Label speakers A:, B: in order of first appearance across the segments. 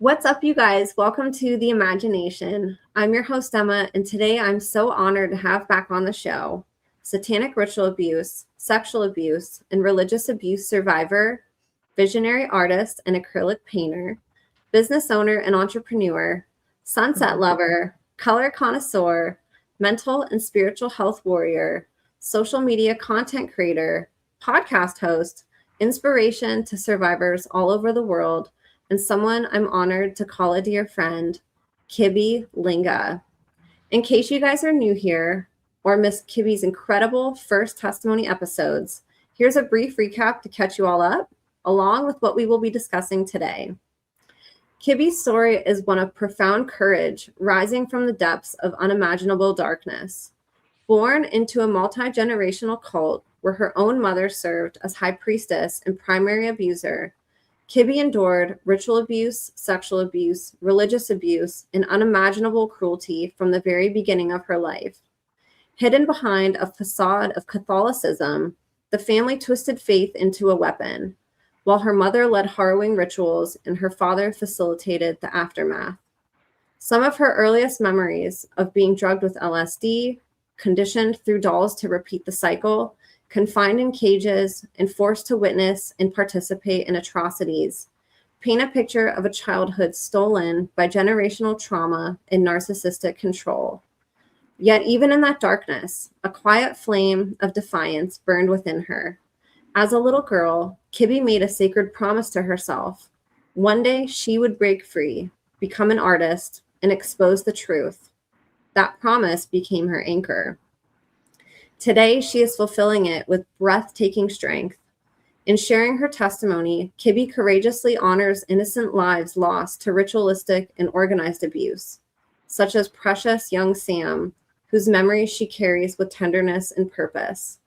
A: What's up, you guys? Welcome to The Imagination. I'm your host, Emma, and today I'm so honored to have back on the show satanic ritual abuse, sexual abuse, and religious abuse survivor, visionary artist and acrylic painter, business owner and entrepreneur, sunset lover, color connoisseur, mental and spiritual health warrior, social media content creator, podcast host, inspiration to survivors all over the world, and someone I'm honored to call a dear friend, Kibbi Linga. In case you guys are new here or missed Kibbi's incredible first testimony episodes, here's a brief recap to catch you all up, along with what we will be discussing today. Kibbi's story is one of profound courage, rising from the depths of unimaginable darkness. Born into a multi-generational cult where her own mother served as high priestess and primary abuser, Kibbi endured ritual abuse, sexual abuse, religious abuse, and unimaginable cruelty from the very beginning of her life. Hidden behind a facade of Catholicism, the family twisted faith into a weapon, while her mother led harrowing rituals and her father facilitated the aftermath. Some of her earliest memories of being drugged with LSD, conditioned through dolls to repeat the cycle, confined in cages, and forced to witness and participate in atrocities, paint a picture of a childhood stolen by generational trauma and narcissistic control. Yet even in that darkness, a quiet flame of defiance burned within her. As a little girl, Kibbi made a sacred promise to herself. One day she would break free, become an artist, and expose the truth. That promise became her anchor. Today, she is fulfilling it with breathtaking strength. In sharing her testimony, Kibbi courageously honors innocent lives lost to ritualistic and organized abuse, such as precious young Sam, whose memories she carries with tenderness and purpose.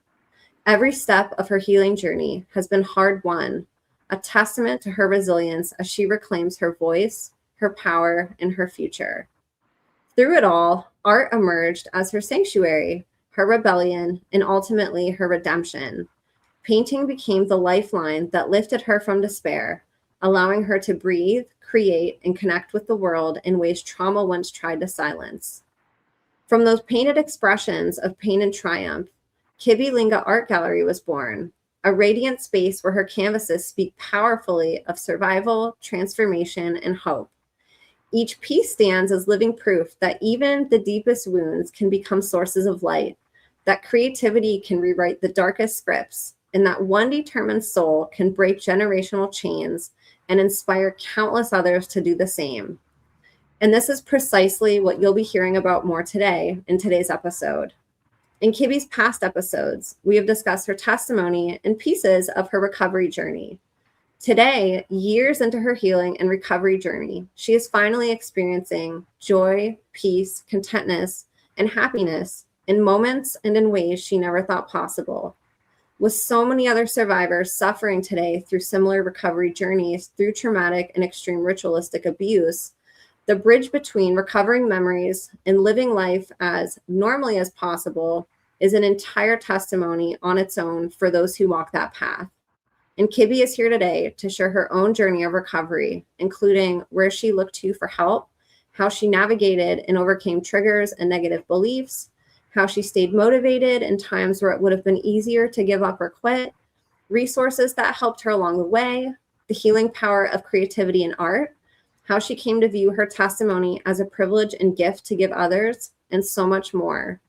A: Every step of her healing journey has been hard-won, a testament to her resilience as she reclaims her voice, her power, and her future. Through it all, art emerged as her sanctuary, her rebellion, and ultimately her redemption. Painting became the lifeline that lifted her from despair, allowing her to breathe, create, and connect with the world in ways trauma once tried to silence. From those painted expressions of pain and triumph, Kibbi Linga Art Gallery was born, a radiant space where her canvases speak powerfully of survival, transformation, and hope. Each piece stands as living proof that even the deepest wounds can become sources of light, that creativity can rewrite the darkest scripts, and that one determined soul can break generational chains and inspire countless others to do the same. And this is precisely what you'll be hearing about more today in today's episode. In Kibbi's past episodes, we have discussed her testimony and pieces of her recovery journey. Today, years into her healing and recovery journey, she is finally experiencing joy, peace, contentness, and happiness in moments and in ways she never thought possible. With so many other survivors suffering today through similar recovery journeys through traumatic and extreme ritualistic abuse, the bridge between recovering memories and living life as normally as possible is an entire testimony on its own for those who walk that path. And Kibbi is here today to share her own journey of recovery, including where she looked to for help, how she navigated and overcame triggers and negative beliefs, how she stayed motivated in times where it would have been easier to give up or quit, resources that helped her along the way, the healing power of creativity and art, how she came to view her testimony as a privilege and gift to give others, and so much more.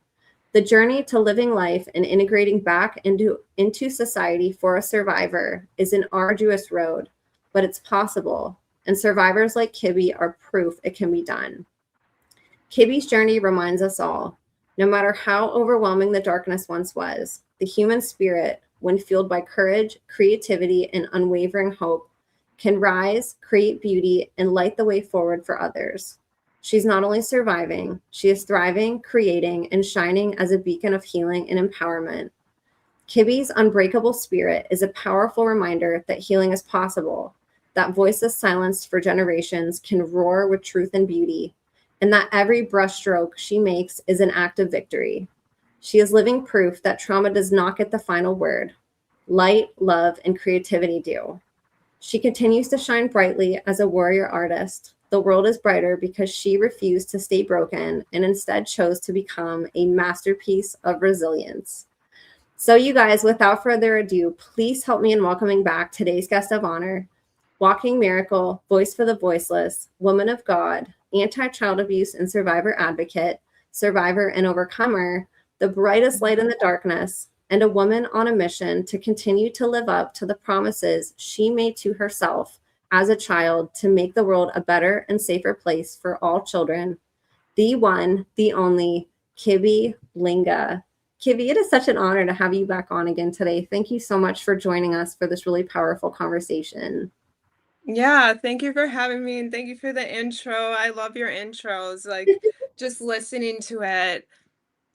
A: The journey to living life and integrating back into society for a survivor is an arduous road, but it's possible, and survivors like Kibbi are proof it can be done. Kibbi's journey reminds us all, no matter how overwhelming the darkness once was, the human spirit, when fueled by courage, creativity, and unwavering hope, can rise, create beauty, and light the way forward for others. She's not only surviving, she is thriving, creating, and shining as a beacon of healing and empowerment. Kibbi's unbreakable spirit is a powerful reminder that healing is possible, that voices silenced for generations can roar with truth and beauty, and that every brushstroke she makes is an act of victory. She is living proof that trauma does not get the final word. Light, love, and creativity do. She continues to shine brightly as a warrior artist, The world is brighter because she refused to stay broken and instead chose to become a masterpiece of resilience. So, you guys, without further ado, please help me in welcoming back today's guest of honor, walking miracle, voice for the voiceless, woman of God, anti-child abuse and survivor advocate, survivor and overcomer, the brightest light in the darkness, and a woman on a mission to continue to live up to the promises she made to herself as a child to make the world a better and safer place for all children. The one, the only, Kibbi Linga. Kibbi, it is such an honor to have you back on again today. Thank you so much for joining us for this really powerful conversation.
B: Yeah, thank you for having me and thank you for the intro. I love your intros. Like just listening to it,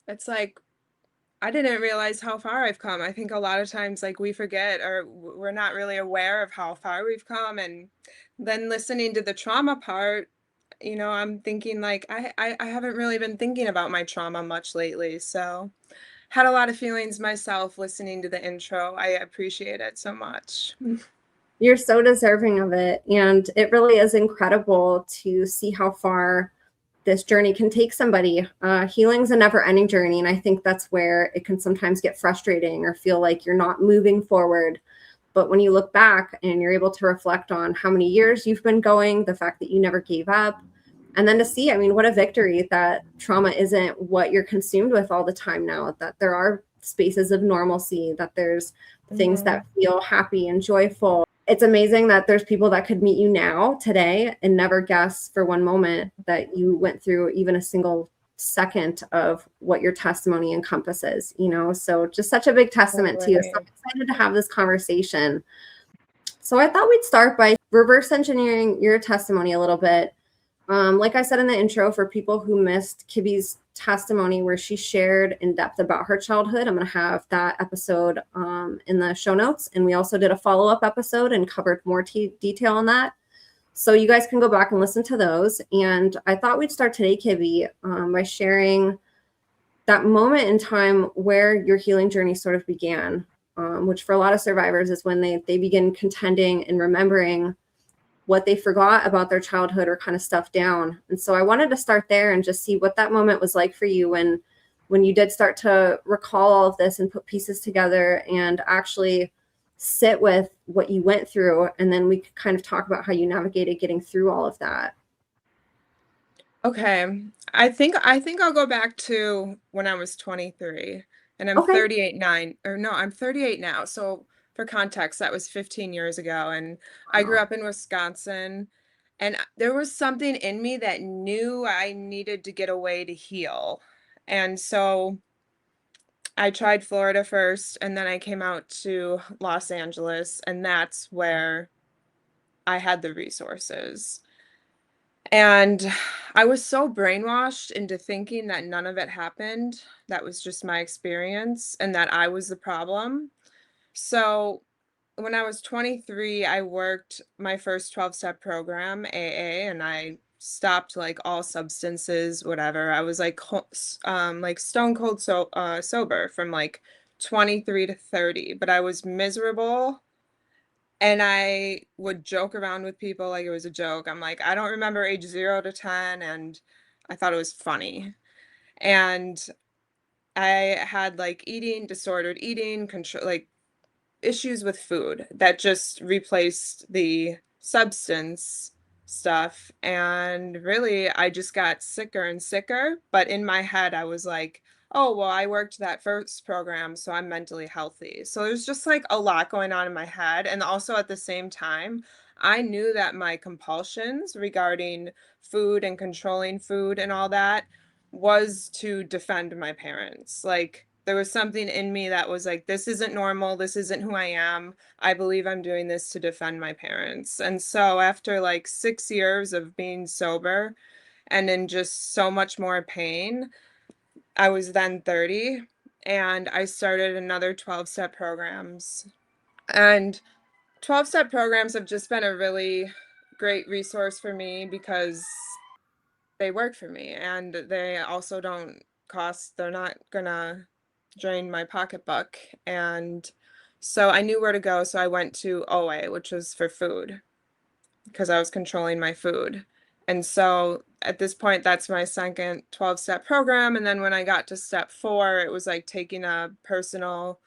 B: it's like I didn't realize how far I've come. I think a lot of times like we forget or we're not really aware of how far we've come. And then listening to the trauma part, I'm thinking like I haven't really been thinking about my trauma much lately. So had a lot of feelings myself listening to the intro. I appreciate it so much.
A: You're so deserving of it. And it really is incredible to see how far this journey can take somebody. Healing's a never ending journey. And I think that's where it can sometimes get frustrating or feel like you're not moving forward. But when you look back and you're able to reflect on how many years you've been going, the fact that you never gave up, and then to see, I mean, what a victory that trauma isn't what you're consumed with all the time now, that there are spaces of normalcy, that there's things that feel happy and joyful. It's amazing that there's people that could meet you now today and never guess for one moment that you went through even a single second of what your testimony encompasses, so just such a big testament to you. So I'm excited to have this conversation. So I thought we'd start by reverse engineering your testimony a little bit. Like I said in the intro, for people who missed Kibbi's testimony where she shared in depth about her childhood, I'm going to have that episode in the show notes. And we also did a follow-up episode and covered more detail on that. So you guys can go back and listen to those. And I thought we'd start today, Kibbi, by sharing that moment in time where your healing journey sort of began, which for a lot of survivors is when they begin contending and remembering what they forgot about their childhood or kind of stuffed down. And so I wanted to start there and just see what that moment was like for you when you did start to recall all of this and put pieces together and actually sit with what you went through. And then we could kind of talk about how you navigated getting through all of that.
B: Okay. I think I'll go back to when I was 23 and I'm
A: Okay.
B: 38 now. So for context, that was 15 years ago. And I grew up in Wisconsin and there was something in me that knew I needed to get away to heal. And so I tried Florida first and then I came out to Los Angeles and that's where I had the resources. And I was so brainwashed into thinking that none of it happened. That was just my experience and that I was the problem. So when I was 23, I worked my first 12-step program, AA, and I stopped like all substances, whatever. I was like stone cold sober from like 23 to 30, but I was miserable and I would joke around with people like it was a joke. I'm like, I don't remember age 0 to 10, and I thought it was funny. And I had like disordered eating, control, like issues with food that just replaced the substance stuff. And really, I just got sicker and sicker. But in my head, I was like, oh, well, I worked that first program, so I'm mentally healthy. So there's just like a lot going on in my head. And also at the same time, I knew that my compulsions regarding food and controlling food and all that was to defend my parents. Like, there was something in me that was like, this isn't normal. This isn't who I am. I believe I'm doing this to defend my parents. And so after like 6 years of being sober and in just so much more pain, I was then 30 and I started another 12-step programs. And 12-step programs have just been a really great resource for me because they work for me and they also don't cost, they're not gonna drain my pocketbook. And so I knew where to go. So I went to OA, which was for food because I was controlling my food. And so at this point, that's my second 12-step program. And then when I got to step 4, it was like taking a personal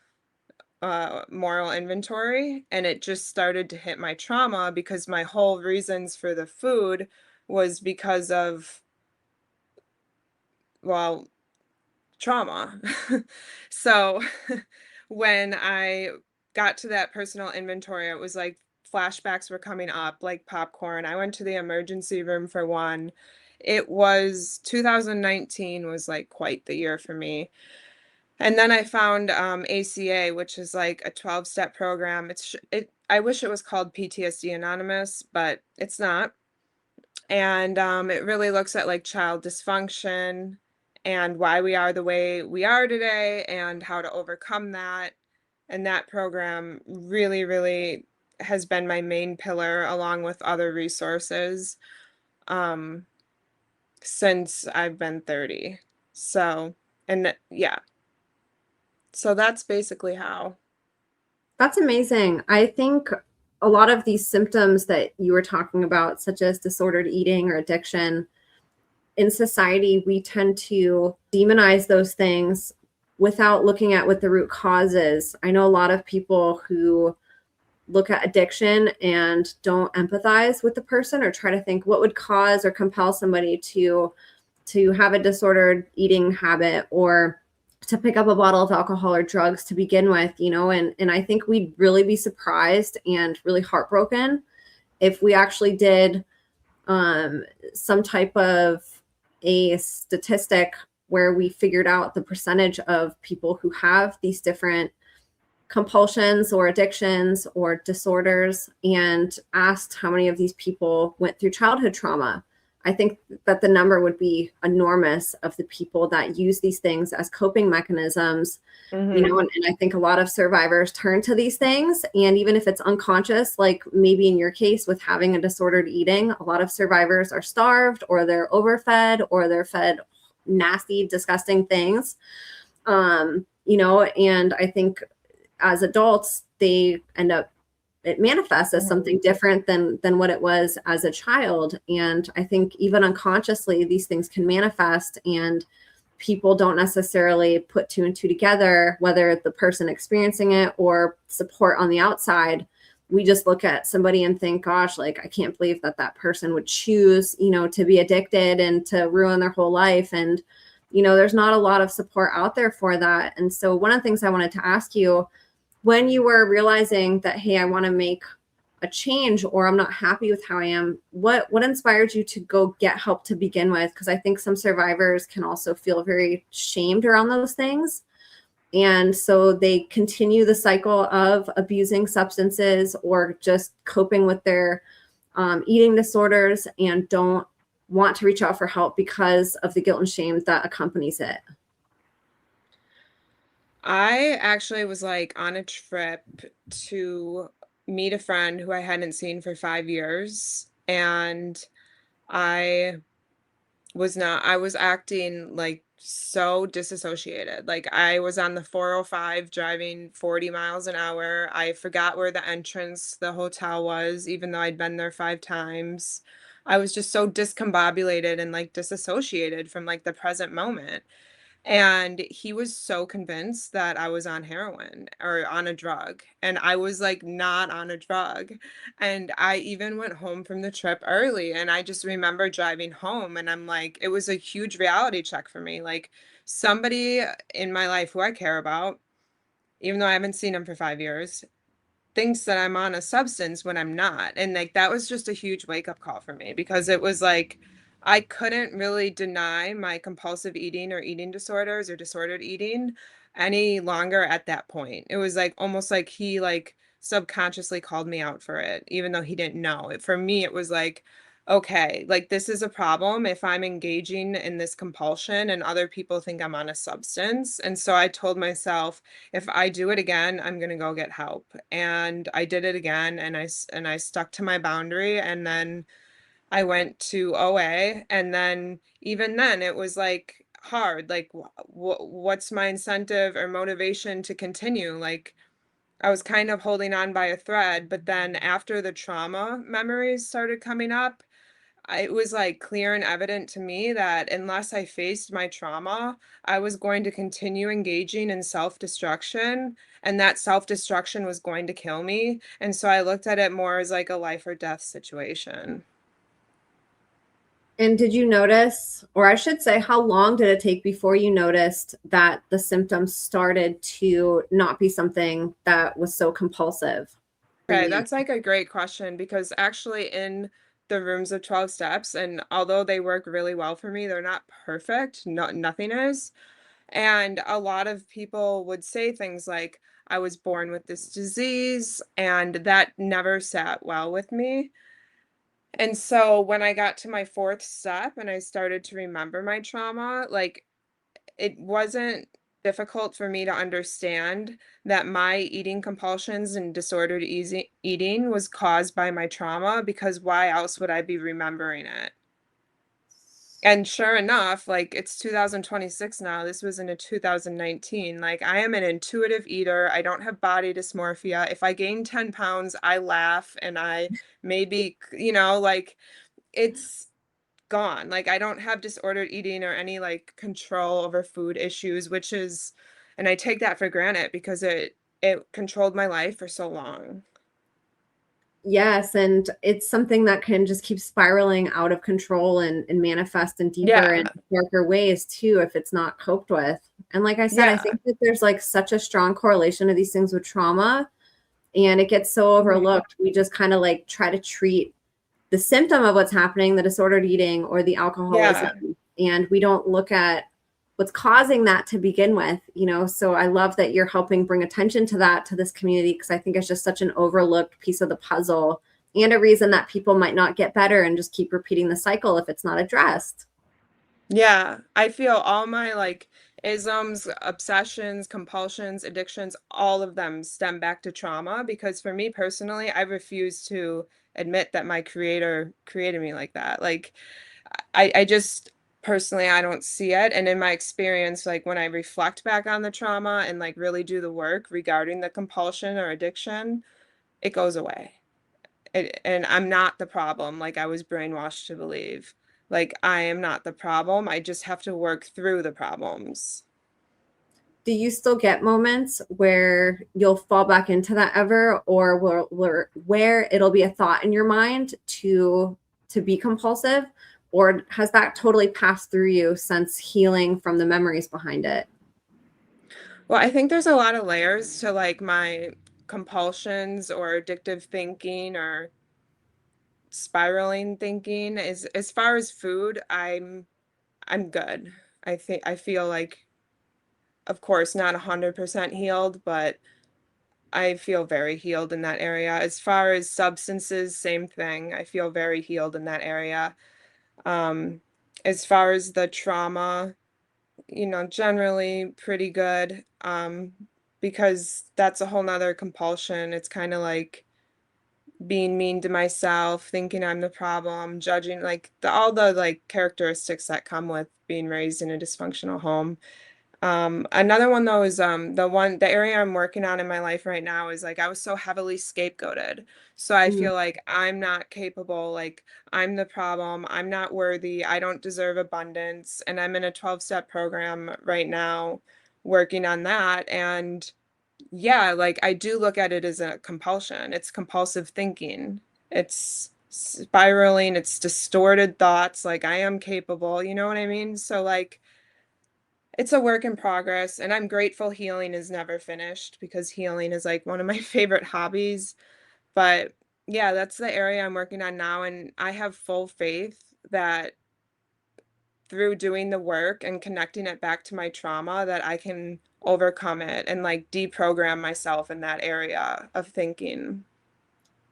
B: moral inventory, and it just started to hit my trauma because my whole reasons for the food was because of, well, trauma. So when I got to that personal inventory, it was like flashbacks were coming up like popcorn. I went to the emergency room for one. It was 2019 was like quite the year for me. And then I found ACA, which is like a 12-step program. I wish it was called PTSD Anonymous, but it's not. And it really looks at like child dysfunction and why we are the way we are today and how to overcome that. And that program really, really has been my main pillar along with other resources um, since I've been 30. So, yeah, so that's basically how.
A: That's amazing. I think a lot of these symptoms that you were talking about, such as disordered eating or addiction, in society, we tend to demonize those things without looking at what the root cause is. I know a lot of people who look at addiction and don't empathize with the person or try to think what would cause or compel somebody to have a disordered eating habit or to pick up a bottle of alcohol or drugs to begin with, and I think we'd really be surprised and really heartbroken if we actually did some type of a statistic where we figured out the percentage of people who have these different compulsions or addictions or disorders and asked how many of these people went through childhood trauma. I think that the number would be enormous of the people that use these things as coping mechanisms,
B: Mm-hmm.
A: and I think a lot of survivors turn to these things. And even if it's unconscious, like maybe in your case with having a disordered eating, a lot of survivors are starved or they're overfed or they're fed nasty, disgusting things. And I think as adults, they end up it manifests as something different than what it was as a child. And I think even unconsciously, these things can manifest, and people don't necessarily put two and two together, whether the person experiencing it or support on the outside. We just look at somebody and think, gosh, like, I can't believe that person would choose, to be addicted and to ruin their whole life. And, there's not a lot of support out there for that. And so one of the things I wanted to ask you, when you were realizing that, hey, I want to make a change or I'm not happy with how I am, what inspired you to go get help to begin with? Because I think some survivors can also feel very shamed around those things. And so they continue the cycle of abusing substances or just coping with their eating disorders and don't want to reach out for help because of the guilt and shame that accompanies it.
B: I actually was like on a trip to meet a friend who I hadn't seen for 5 years. And I I was acting like so disassociated. Like I was on the 405 driving 40 miles an hour. I forgot where the entrance to the hotel was, even though I'd been there 5 times. I was just so discombobulated and like disassociated from like the present moment. And he was so convinced that I was on heroin or on a drug, and I was, like, not on a drug, and I even went home from the trip early, and I just remember driving home, and I'm like it was a huge reality check for me, like, somebody in my life who I care about, even though I haven't seen him for 5 years, thinks that I'm on a substance when I'm not. And like that was just a huge wake up call for me because it was like I couldn't really deny my compulsive eating or eating disorders or disordered eating any longer at that point. It was like almost like he like subconsciously called me out for it, even though he didn't know. For me, it was like, okay, like this is a problem if I'm engaging in this compulsion and other people think I'm on a substance. And so I told myself, if I do it again, I'm gonna go get help. And I did it again, and I stuck to my boundary, and then I went to OA, and then even then it was like hard. Like, what's my incentive or motivation to continue? Like, I was kind of holding on by a thread, but then after the trauma memories started coming up, it was like clear and evident to me that unless I faced my trauma, I was going to continue engaging in self-destruction, and that self-destruction was going to kill me. And so I looked at it more as like a life or death situation.
A: And did you notice, or I should say, how long did it take before you noticed that the symptoms started to not be something that was so compulsive for
B: Okay,
A: you?
B: that's like a great question because actually in the rooms of 12 steps, and although they work really well for me, they're not perfect. Nothing is. And a lot of people would say things like, I was born with this disease, and that never sat well with me. And so when I got to my fourth step and I started to remember my trauma, like it wasn't difficult for me to understand that my eating compulsions and disordered eating was caused by my trauma because why else would I be remembering it? And sure enough, like it's 2026 now. This was in a 2019. Like I am an intuitive eater. I don't have body dysmorphia. If I gain 10 pounds, I laugh and I maybe, like it's gone. Like I don't have disordered eating or any like control over food issues, which is, and I take that for granted because it controlled my life for so long.
A: Yes, and it's something that can just keep spiraling out of control and manifest in deeper and
B: Yeah.
A: darker ways too if it's not coped with. And like I said, I
B: Yeah.
A: think that there's like such a strong correlation of these things with trauma, and it gets so
B: Mhm.
A: overlooked. We just kind of like try to treat the symptom of what's happening, the disordered eating or the alcoholism,
B: Yeah.
A: and we don't look at what's causing that to begin with, you know. So I love that you're helping bring attention to that to this community, because I think it's just such an overlooked piece of the puzzle and a reason that people might not get better and just keep repeating the cycle if it's not addressed.
B: Yeah. I feel all my like isms, obsessions, compulsions, addictions, all of them stem back to trauma because for me personally, I refuse to admit that my creator created me like that. Like I just personally I don't see it. And in my experience, like when I reflect back on the trauma and like really do the work regarding the compulsion or addiction, it goes away. And I'm not the problem, like I was brainwashed to believe. Like I am not the problem. I just have to work through the problems.
A: Do you still get moments where you'll fall back into that ever, or where it'll be a thought in your mind to be compulsive, or has that totally passed through you since healing from the memories behind it?
B: Well, I think there's a lot of layers to like my compulsions or addictive thinking or spiraling thinking. Is as far as food, I'm good. I feel like, of course, not 100% healed, but I feel very healed in that area. As far as substances, same thing. I feel very healed in that area. Um, as far as the trauma, generally pretty good. Because that's a whole nother compulsion. It's kind of like being mean to myself, thinking I'm the problem, judging like all the like characteristics that come with being raised in a dysfunctional home. Another one though is the area I'm working on in my life right now is like I was so heavily scapegoated. So I
A: Mhm.
B: feel like I'm not capable, like I'm the problem, I'm not worthy, I don't deserve abundance. And I'm in a 12-step program right now working on that. And yeah, like I do look at it as a compulsion. It's compulsive thinking. It's spiraling, it's distorted thoughts, like I am capable, you know what I mean? So like it's a work in progress, and I'm grateful healing is never finished because healing is like one of my favorite hobbies. But yeah, that's the area I'm working on now. And I have full faith that through doing the work and connecting it back to my trauma, that I can overcome it and like deprogram myself in that area of thinking.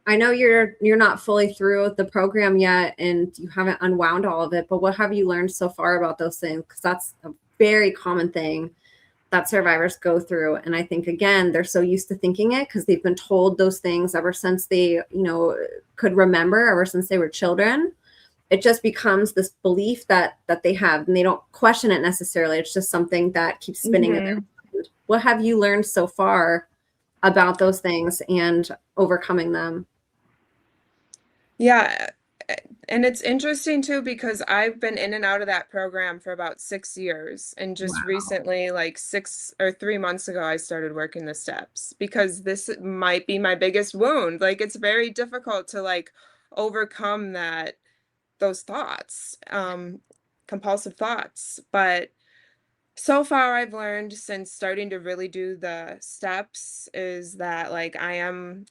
A: I know you're not fully through the program yet and you haven't unwound all of it, but what have you learned so far about those things? Because that's a very common thing that survivors go through. And I think, again, they're so used to thinking it because they've been told those things ever since they, could remember, ever since they were children. It just becomes this belief that they have, and they don't question it necessarily. It's just something that keeps spinning in their
B: Mhm.
A: mind. What have you learned so far about those things and overcoming them?
B: Yeah. And it's interesting too because I've been in and out of that program for about 6 years. And just
A: Wow.
B: recently, like 6 or 3 months ago, I started working the steps because this might be my biggest wound. Like it's very difficult to like overcome those thoughts, compulsive thoughts. But so far, I've learned since starting to really do the steps is that like I am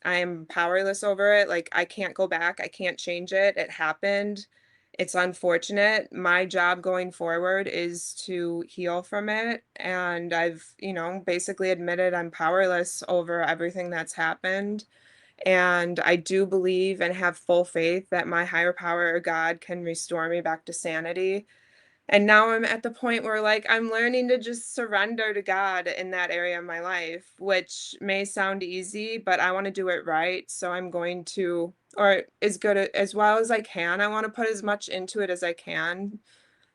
B: powerless over it. Like I can't go back. I can't change it. It happened. It's unfortunate. My job going forward is to heal from it. And I've, basically admitted I'm powerless over everything that's happened. And I do believe and have full faith that my higher power or God can restore me back to sanity. And now I'm at the point where like I'm learning to just surrender to God in that area of my life, which may sound easy, but I want to do it right. So I'm going to, or as good as well as I can. I want to put as much into it as I can.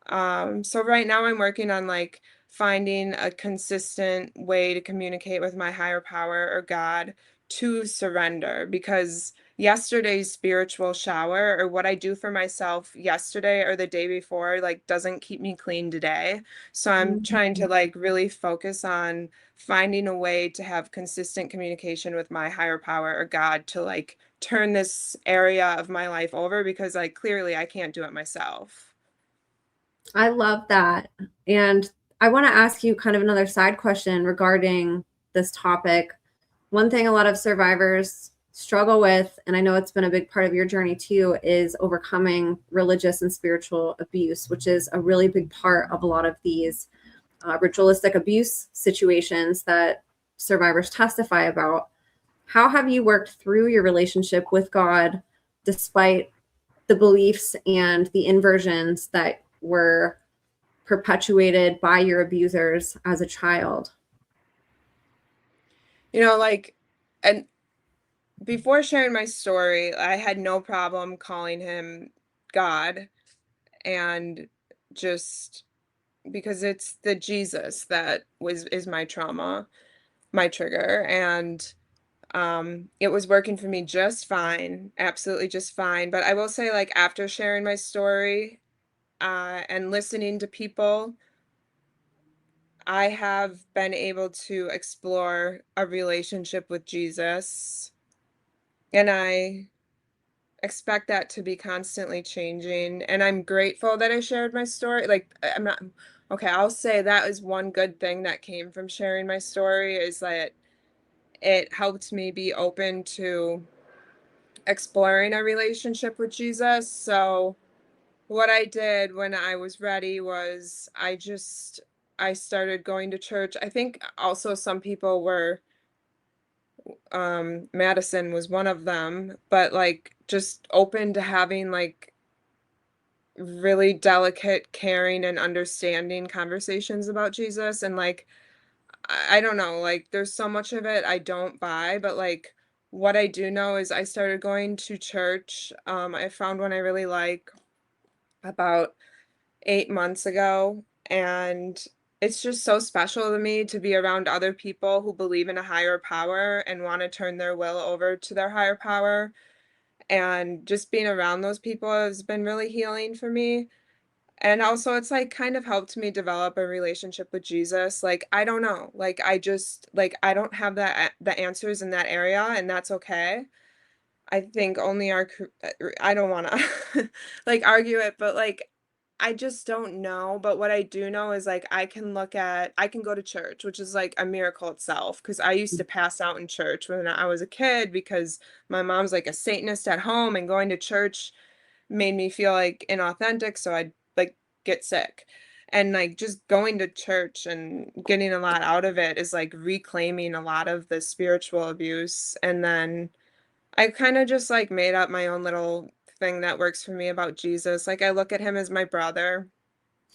B: So right now I'm working on like finding a consistent way to communicate with my higher power or God to surrender because yesterday's spiritual shower or what I do for myself yesterday or the day before like doesn't keep me clean today. So I'm trying to
A: Mhm.
B: like really focus on finding a way to have consistent communication with my higher power or God to like turn this area of my life over because like clearly I can't do it myself.
A: I love that. And I want to ask you kind of another side question regarding this topic. One thing a lot of survivors struggle with, and I know it's been a big part of your journey too, is overcoming religious and spiritual abuse, which is a really big part of a lot of these ritualistic abuse situations that survivors testify about. How have you worked through your relationship with God despite the beliefs and the inversions that were perpetuated by your abusers as a child?
B: Like, and before sharing my story, I had no problem calling him God and just because it's the Jesus that is my trauma, my trigger. And it was working for me just fine, absolutely just fine. But I will say, like, after sharing my story, and listening to people, I have been able to explore a relationship with Jesus. And I expect that to be constantly changing, and I'm grateful that I shared my story. Like, I'm not okay, I'll say that is one good thing that came from sharing my story is that it helped me be open to exploring a relationship with Jesus. So, what I did when I was ready was I started going to church. I think also some people were Madison was one of them, but like just open to having like really delicate, caring, and understanding conversations about Jesus. And like, I don't know, like, there's so much of it I don't buy, but like, what I do know is I started going to church. I found one I really like about 8 months ago. And it's just so special to me to be around other people who believe in a higher power and want to turn their will over to their higher power. And just being around those people has been really healing for me. And also it's, like, kind of helped me develop a relationship with Jesus. Like, I don't know, like, I just like, I don't have the answers in that area, and that's okay. I think only I don't wanna, like, argue it, but, like, I just don't know, but what I do know is, like, I can go to church, which is, like, a miracle itself. Because I used to pass out in church when I was a kid because my mom's, like, a Satanist at home, and going to church made me feel, like, inauthentic, so I'd, like, get sick. And, like, just going to church and getting a lot out of it is, like, reclaiming a lot of the spiritual abuse, and then I kinda just, like, made up my own little thing that works for me about Jesus. Like, I look at him as my brother.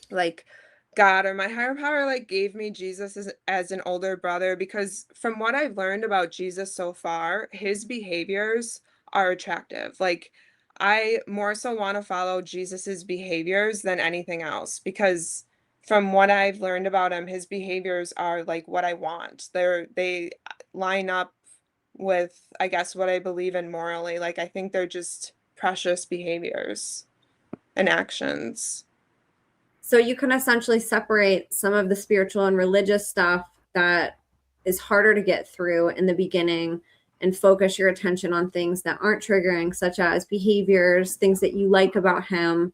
B: Like, God or my higher power, like, gave me Jesus as an older brother because from what I've learned about Jesus so far, his behaviors are attractive. Like, I more so wanna follow Jesus's behaviors than anything else because from what I've learned about him, his behaviors are, like, what I want. They line up with, I guess, what I believe in morally. Like, I think they're just precious behaviors. and actions.
A: So you can essentially separate some of the spiritual and religious stuff that is harder to get through in the beginning and focus your attention on things that aren't triggering, such as behaviors, things that you like about him,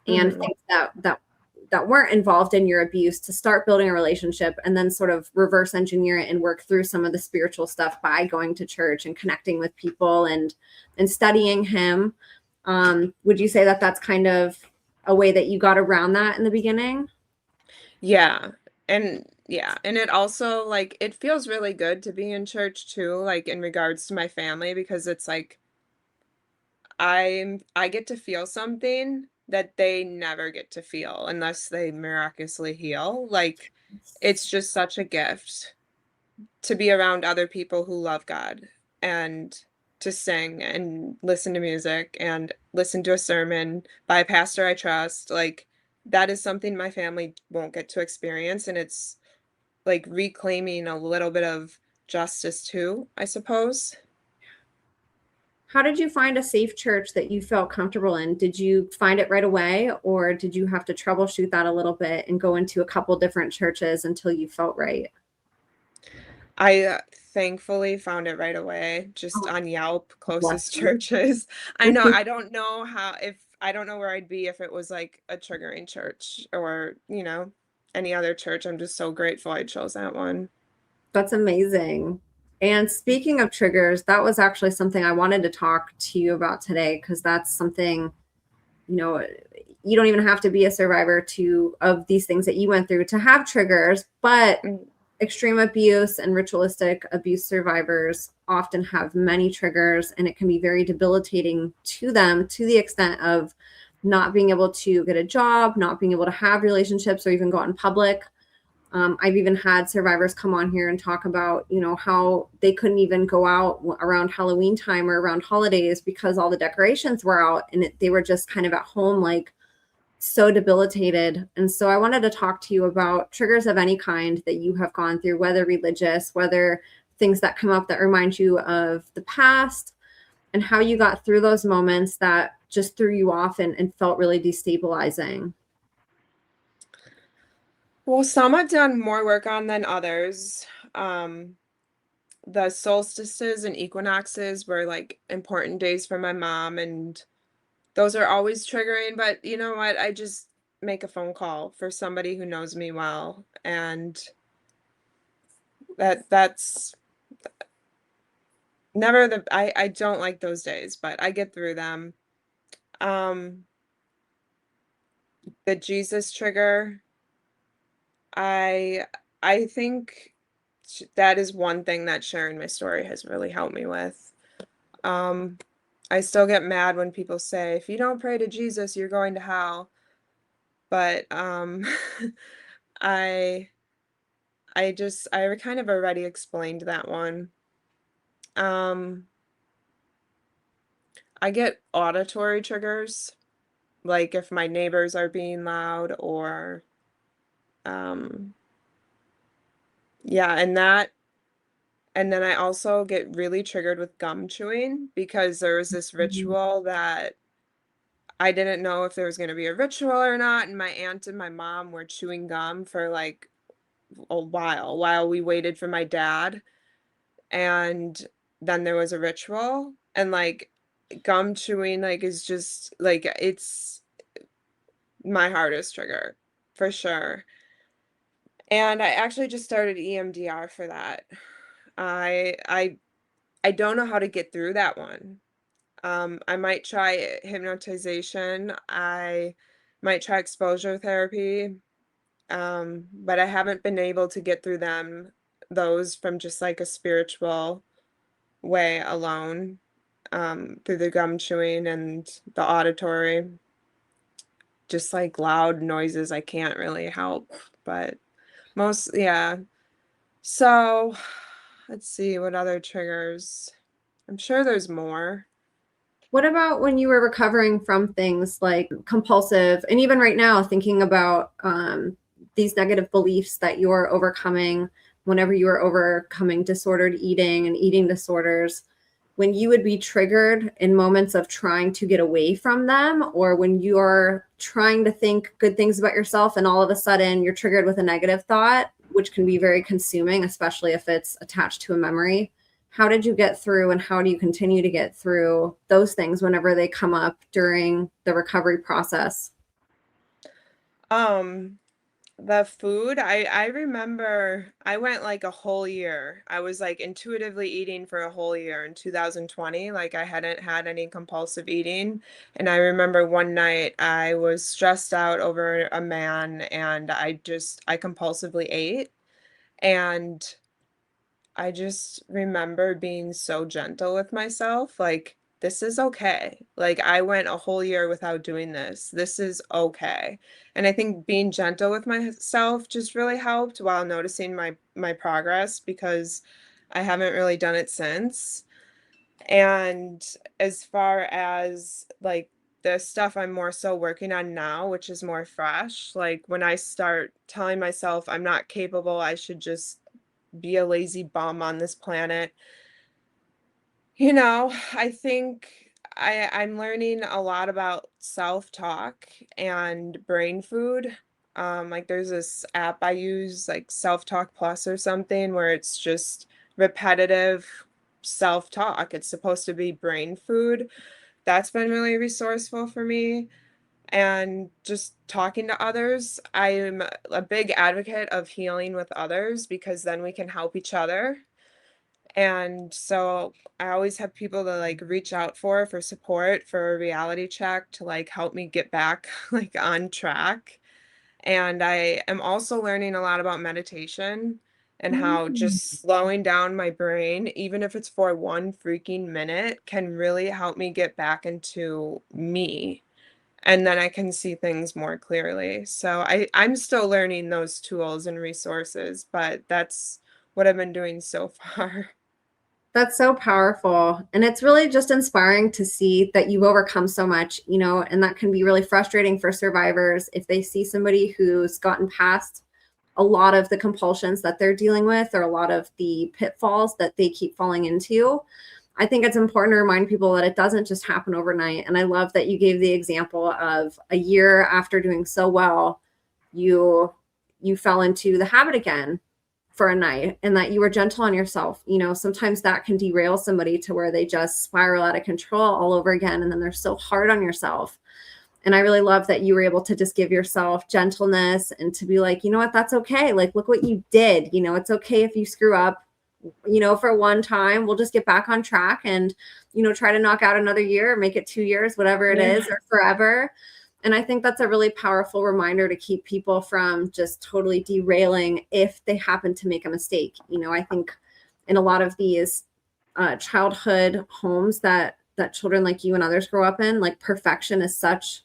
A: and
B: Mm-hmm.
A: things that weren't involved in your abuse, to start building a relationship, and then sort of reverse engineer it and work through some of the spiritual stuff by going to church and connecting with people and studying him. Would you say that that's kind of a way that you got around that in the beginning?
B: Yeah. And it also like it feels really good to be in church too, like in regards to my family, because it's like I get to feel something that they never get to feel unless they miraculously heal. Like it's just such a gift to be around other people who love God and to sing and listen to music and listen to a sermon by a pastor I trust. Like that is something my family won't get to experience, and it's like reclaiming a little bit of justice too, I suppose.
A: How did you find a safe church that you felt comfortable in? Did you find it right away, or did you have to troubleshoot that a little bit and go into a couple different churches until you felt right?
B: I thankfully found it right away, just
A: Oh,
B: on Yelp,
A: bless
B: closest
A: you.
B: churches. I know, I don't know how, if I don't know where I'd be if it was like a triggering church or, any other church. I'm just so grateful I chose that one.
A: That's amazing. And speaking of triggers, that was actually something I wanted to talk to you about today, because that's something, you know, you don't even have to be a survivor to of these things that you went through to have triggers, but
B: Mm.
A: extreme abuse and ritualistic abuse survivors often have many triggers, and it can be very debilitating to them, to the extent of not being able to get a job, not being able to have relationships, or even go out in public. I've even had survivors come on here and talk about, how they couldn't even go out around Halloween time or around holidays because all the decorations were out, and they were just kind of at home, like so debilitated. And so I wanted to talk to you about triggers of any kind that you have gone through, whether religious, whether things that come up that remind you of the past, and how you got through those moments that just threw you off and felt really destabilizing.
B: Well, some I've done more work on than others. Um, the solstices and equinoxes were like important days for my mom, and those are always triggering, but you know what? I just make a phone call for somebody who knows me well, and that's never I don't like those days, but I get through them. Um, the Jesus trigger, I I think that is one thing that sharing my story has really helped me with. Um, I still get mad when people say, "If you don't pray to Jesus, you're going to hell." But I I kind of already explained that one. Um, I get auditory triggers, like if my neighbors are being loud or um yeah, and then I also get really triggered with gum chewing because there was this
A: Mhm.
B: ritual that I didn't know if there was going to be a ritual or not, and my aunt and my mom were chewing gum for like a while we waited for my dad, and then there was a ritual, and like gum chewing like is just like it's my hardest trigger for sure. And I actually just started EMDR for that. I I I don't know how to get through that one. I might try hypnotization. I might try exposure therapy. But I haven't been able to get through those from just like a spiritual way alone, through the gum chewing and the auditory, just like loud noises I can't really help. But yeah. So let's see what other triggers. I'm sure there's more.
A: What about when you were recovering from things like compulsive, and even right now, thinking about these negative beliefs that you're overcoming whenever you are overcoming disordered eating and eating disorders? when you would be triggered in moments of trying to get away from them, or when you're trying to think good things about yourself and all of a sudden you're triggered with a negative thought, which can be very consuming, especially if it's attached to a memory. How did you get through, and how do you continue to get through those things whenever they come up during the recovery process?
B: Um, the food, I remember I went like a whole year. I was like intuitively eating for a whole year in 2020. Like I hadn't had any compulsive eating. And I remember one night I was stressed out over a man and I compulsively ate. And I just remember being so gentle with myself, like, "This is okay. Like, I went a whole year without doing this. This is okay." And I think being gentle with myself just really helped while noticing my progress because I haven't really done it since. And as far as, like, the stuff I'm more so working on now, which is more fresh, like, when I start telling myself I'm not capable, I should just be a lazy bum on this planet. I think I'm learning a lot about self-talk and brain food. Like there's this app I use, like Self-Talk Plus or something, where it's just repetitive self-talk. It's supposed to be brain food. That's been really resourceful for me. And just talking to others. I'm a big advocate of healing with others because then we can help each other. And so I always have people to like reach out for support, for a reality check to like help me get back like on track. And I am also learning a lot about meditation and how
A: Mm.
B: just slowing down my brain, even if it's for 1 freaking minute, can really help me get back into me. And then I can see things more clearly. So I'm still learning those tools and resources, but that's what I've been doing so far.
A: That's so powerful. And it's really just inspiring to see that you've overcome so much, and that can be really frustrating for survivors if they see somebody who's gotten past a lot of the compulsions that they're dealing with, or a lot of the pitfalls that they keep falling into. I think it's important to remind people that it doesn't just happen overnight. And I love that you gave the example of a year after doing so well, you you fell into the habit again for a night, and that you were gentle on yourself. Sometimes that can derail somebody to where they just spiral out of control all over again, and then they're so hard on yourself. And I really love that you were able to just give yourself gentleness and to be like, you know what, that's okay. Like, look what you did. It's okay if you screw up, for one time. We'll just get back on track and, try to knock out another year, make it 2 years, whatever it
B: Yeah.
A: is, or forever. And I think that's a really powerful reminder to keep people from just totally derailing if they happen to make a mistake. I think in a lot of these childhood homes that children like you and others grow up in, like perfection is such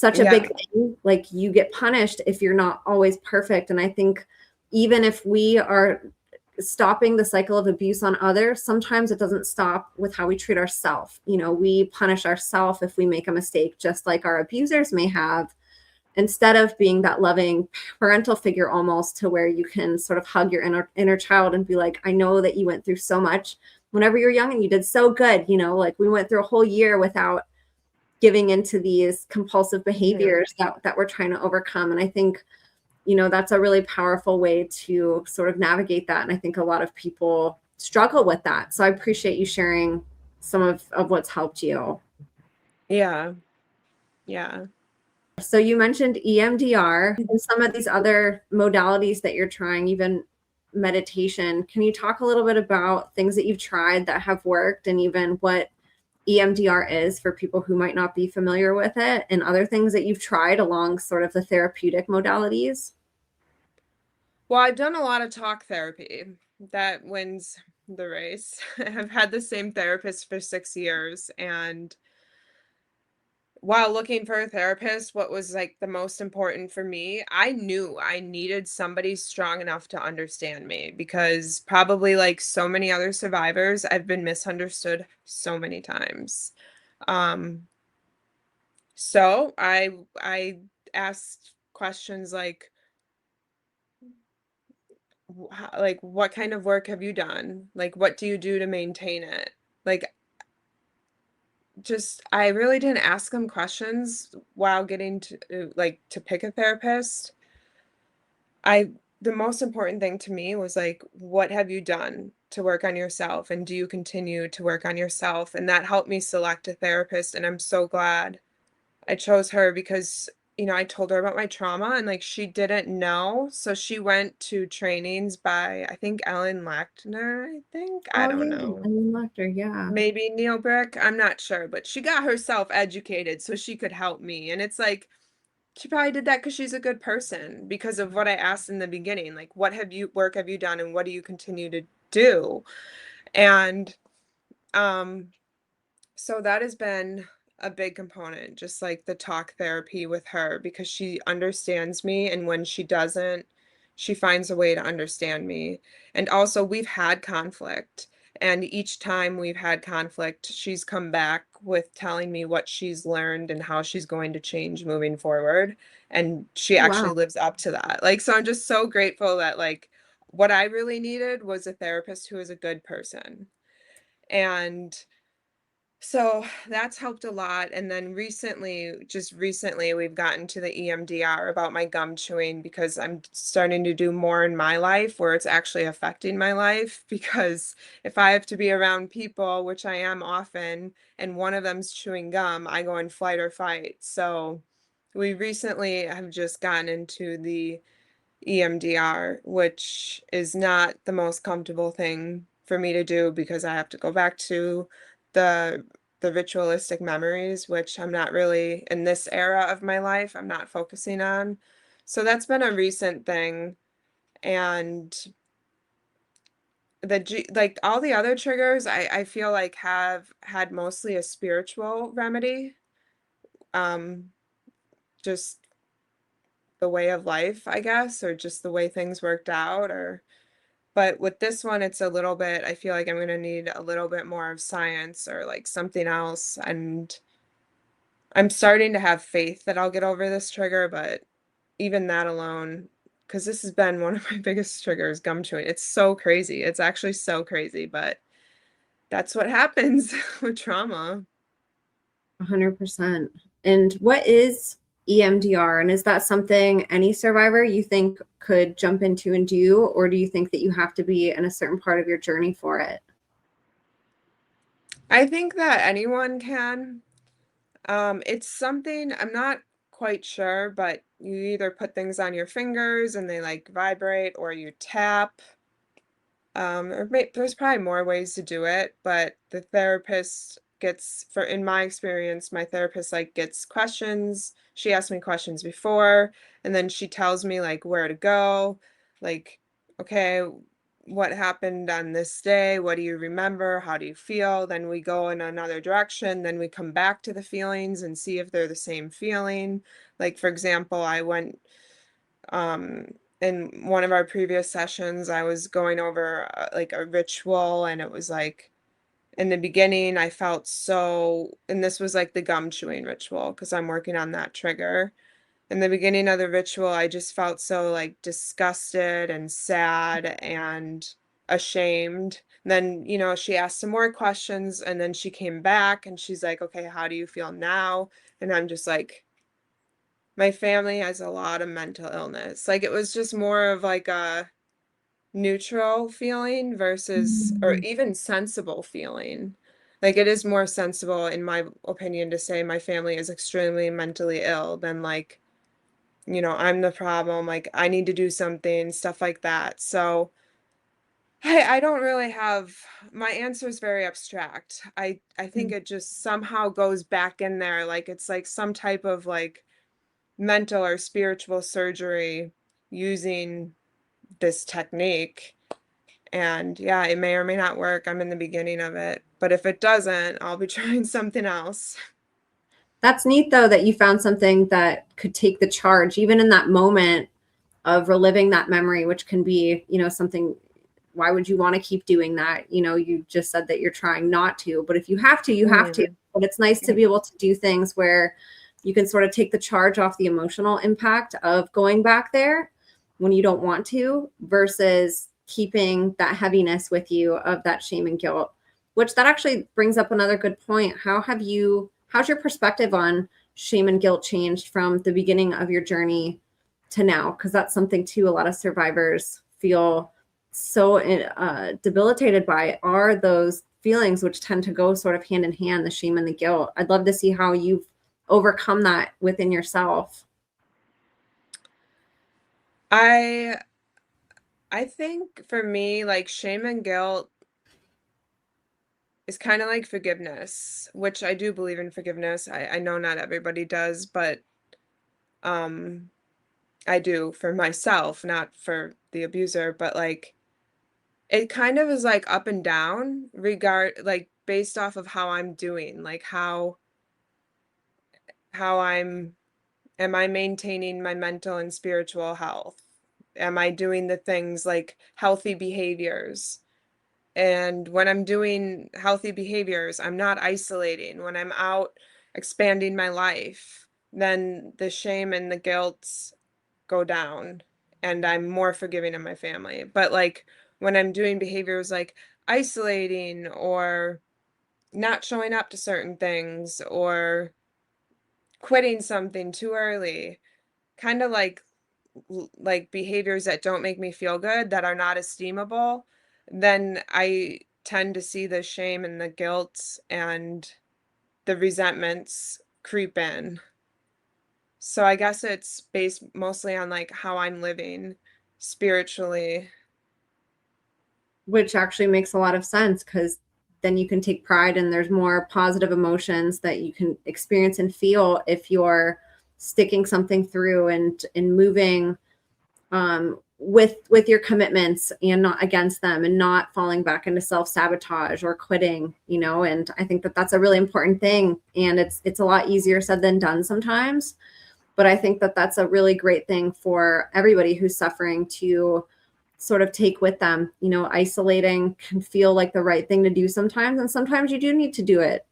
A: a
B: Yeah.
A: big thing. Like you get punished if you're not always perfect. And I think even if we are stopping the cycle of abuse on others, sometimes it doesn't stop with how we treat ourselves. We punish ourselves if we make a mistake, just like our abusers may have, instead of being that loving parental figure almost, to where you can sort of hug your inner child and be like, I know that you went through so much whenever you're young and you did so good. Like we went through a whole year without giving into these compulsive
B: Yeah.
A: behaviors that we're trying to overcome. And I think, that's a really powerful way to sort of navigate that. And I think a lot of people struggle with that. So I appreciate you sharing some of what's helped you.
B: Yeah. Yeah.
A: So you mentioned EMDR and some of these other modalities that you're trying, even meditation. Can you talk a little bit about things that you've tried that have worked, and even what EMDR is for people who might not be familiar with it, and other things that you've tried along sort of the therapeutic modalities?
B: Well, I've done a lot of talk therapy. That wins the race. I've had the same therapist for 6 years. And while looking for a therapist, what was like the most important for me, I knew I needed somebody strong enough to understand me because probably like so many other survivors, I've been misunderstood so many times. Um, so I asked questions like like what kind of work have you done? Like what do you do to maintain it? like, just I really didn't ask them questions while getting to to pick a therapist. The most important thing to me was like, what have you done to work on yourself? And do you continue to work on yourself? And that helped me select a therapist. And I'm so glad I chose her because, I told her about my trauma and like she didn't know. So she went to trainings by, I think, Ellen Lackner, I think. I
A: Oh
B: don't
A: yeah,
B: know.
A: and Lecter, yeah.
B: Maybe Neil Brick. I'm not sure, but she got herself educated so she could help me. And it's like, she probably did that because she's a good person because of what I asked in the beginning. Like, what work have you done and what do you continue to do? And um, so that has been a big component, just like the talk therapy with her because she understands me. And when she doesn't, she finds a way to understand me. And also, we've had conflict. And each time we've had conflict, she's come back with telling me what she's learned and how she's going to change moving forward. And she
A: Oh,
B: actually
A: wow.
B: lives up to that. Like, so I'm just so grateful that, like, what I really needed was a therapist who is a good person. And so that's helped a lot. And then just recently, we've gotten to the EMDR about my gum chewing because I'm starting to do more in my life where it's actually affecting my life. Because if I have to be around people, which I am often, and one of them's chewing gum, I go in flight or fight. So we recently have just gotten into the EMDR, which is not the most comfortable thing for me to do because I have to go back to the ritualistic memories, which I'm not really in this era of my life, I'm not focusing on. So that's been a recent thing. And like all the other triggers, I feel like have had mostly a spiritual remedy. Um, just the way of life, I guess, or just the way things worked out, or but with this one, it's a little bit, I feel like I'm gonna need a little bit more of science or like something else. And I'm starting to have faith that I'll get over this trigger, but even that alone, because this has been one of my biggest triggers, gum chewing. It's so crazy. It's actually so crazy, but that's what happens with trauma.
A: 100%. And what is EMDR? And is that something any survivor you think could jump into and do? Or do you think that you have to be in a certain part of your journey for it?
B: I think that anyone can. It's something I'm not quite sure, but you either put things on your fingers and they like vibrate, or you tap. There's probably more ways to do it, but the therapist gets, for in my experience, my therapist like gets questions. She asked me questions before, and then she tells me like where to go, like, okay, what happened on this day? What do you remember? How do you feel? Then we go in another direction. Then we come back to the feelings and see if they're the same feeling. Like, for example, I went um in one of our previous sessions, I was going over like a ritual, and it was like in the beginning I felt so, and this was like the gum chewing ritual because I'm working on that trigger. In the beginning of the ritual, I just felt so like disgusted and sad and ashamed. Then, she asked some more questions, and then she came back and she's like, okay, how do you feel now? And I'm just like, my family has a lot of mental illness. Like, it was just more of like a neutral feeling versus, or
A: Mhm.
B: even sensible feeling. Like, it is more sensible, in my opinion, to say my family is extremely mentally ill than like, I'm the problem, like I need to do something, stuff like that. So I don't really have, my answer is very abstract. I think it just somehow goes back in there, like it's like some type of like mental or spiritual surgery using this technique. And yeah, it may or may not work. I'm in the beginning of it. But if it doesn't, I'll be trying something else.
A: That's neat, though, that you found something that could take the charge, even in that moment of reliving that memory, which can be, something. Why would you want to keep doing that? You just said that you're trying not to, but if you have to, you have to.
B: Mm.
A: But it's nice to be able to do things where you can sort of take the charge off the emotional impact of going back there when you don't want to, versus keeping that heaviness with you of that shame and guilt. Which that actually brings up another good point. How's your perspective on shame and guilt changed from the beginning of your journey to now? Because that's something too a lot of survivors feel so debilitated by, are those feelings which tend to go sort of hand in hand, the shame and the guilt. I'd love to see how you've overcome that within yourself.
B: I think for me, like, shame and guilt is kind of like forgiveness, which I do believe in forgiveness. I know not everybody does, but um I do for myself, not for the abuser, but like it kind of is like up and down like based off of how I'm doing, like how I'm am I maintaining my mental and spiritual health? Am I doing the things like healthy behaviors? And when I'm doing healthy behaviors, I'm not isolating. When I'm out expanding my life, then the shame and the guilt go down and I'm more forgiving of my family. But like when I'm doing behaviors like isolating or not showing up to certain things or quitting something too early, kind of like behaviors that don't make me feel good, that are not esteemable, then I tend to see the shame and the guilt and the resentments creep in. So I guess it's based mostly on like how I'm living spiritually.
A: Which actually makes a lot of sense, because then you can take pride and there's more positive emotions that you can experience and feel if you're sticking something through and moving with your commitments and not against them, and not falling back into self-sabotage or quitting, and I think that that's a really important thing, and it's a lot easier said than done sometimes, but I think that that's a really great thing for everybody who's suffering to sort of take with them. Isolating can feel like the right thing to do sometimes, and sometimes you do need to do it.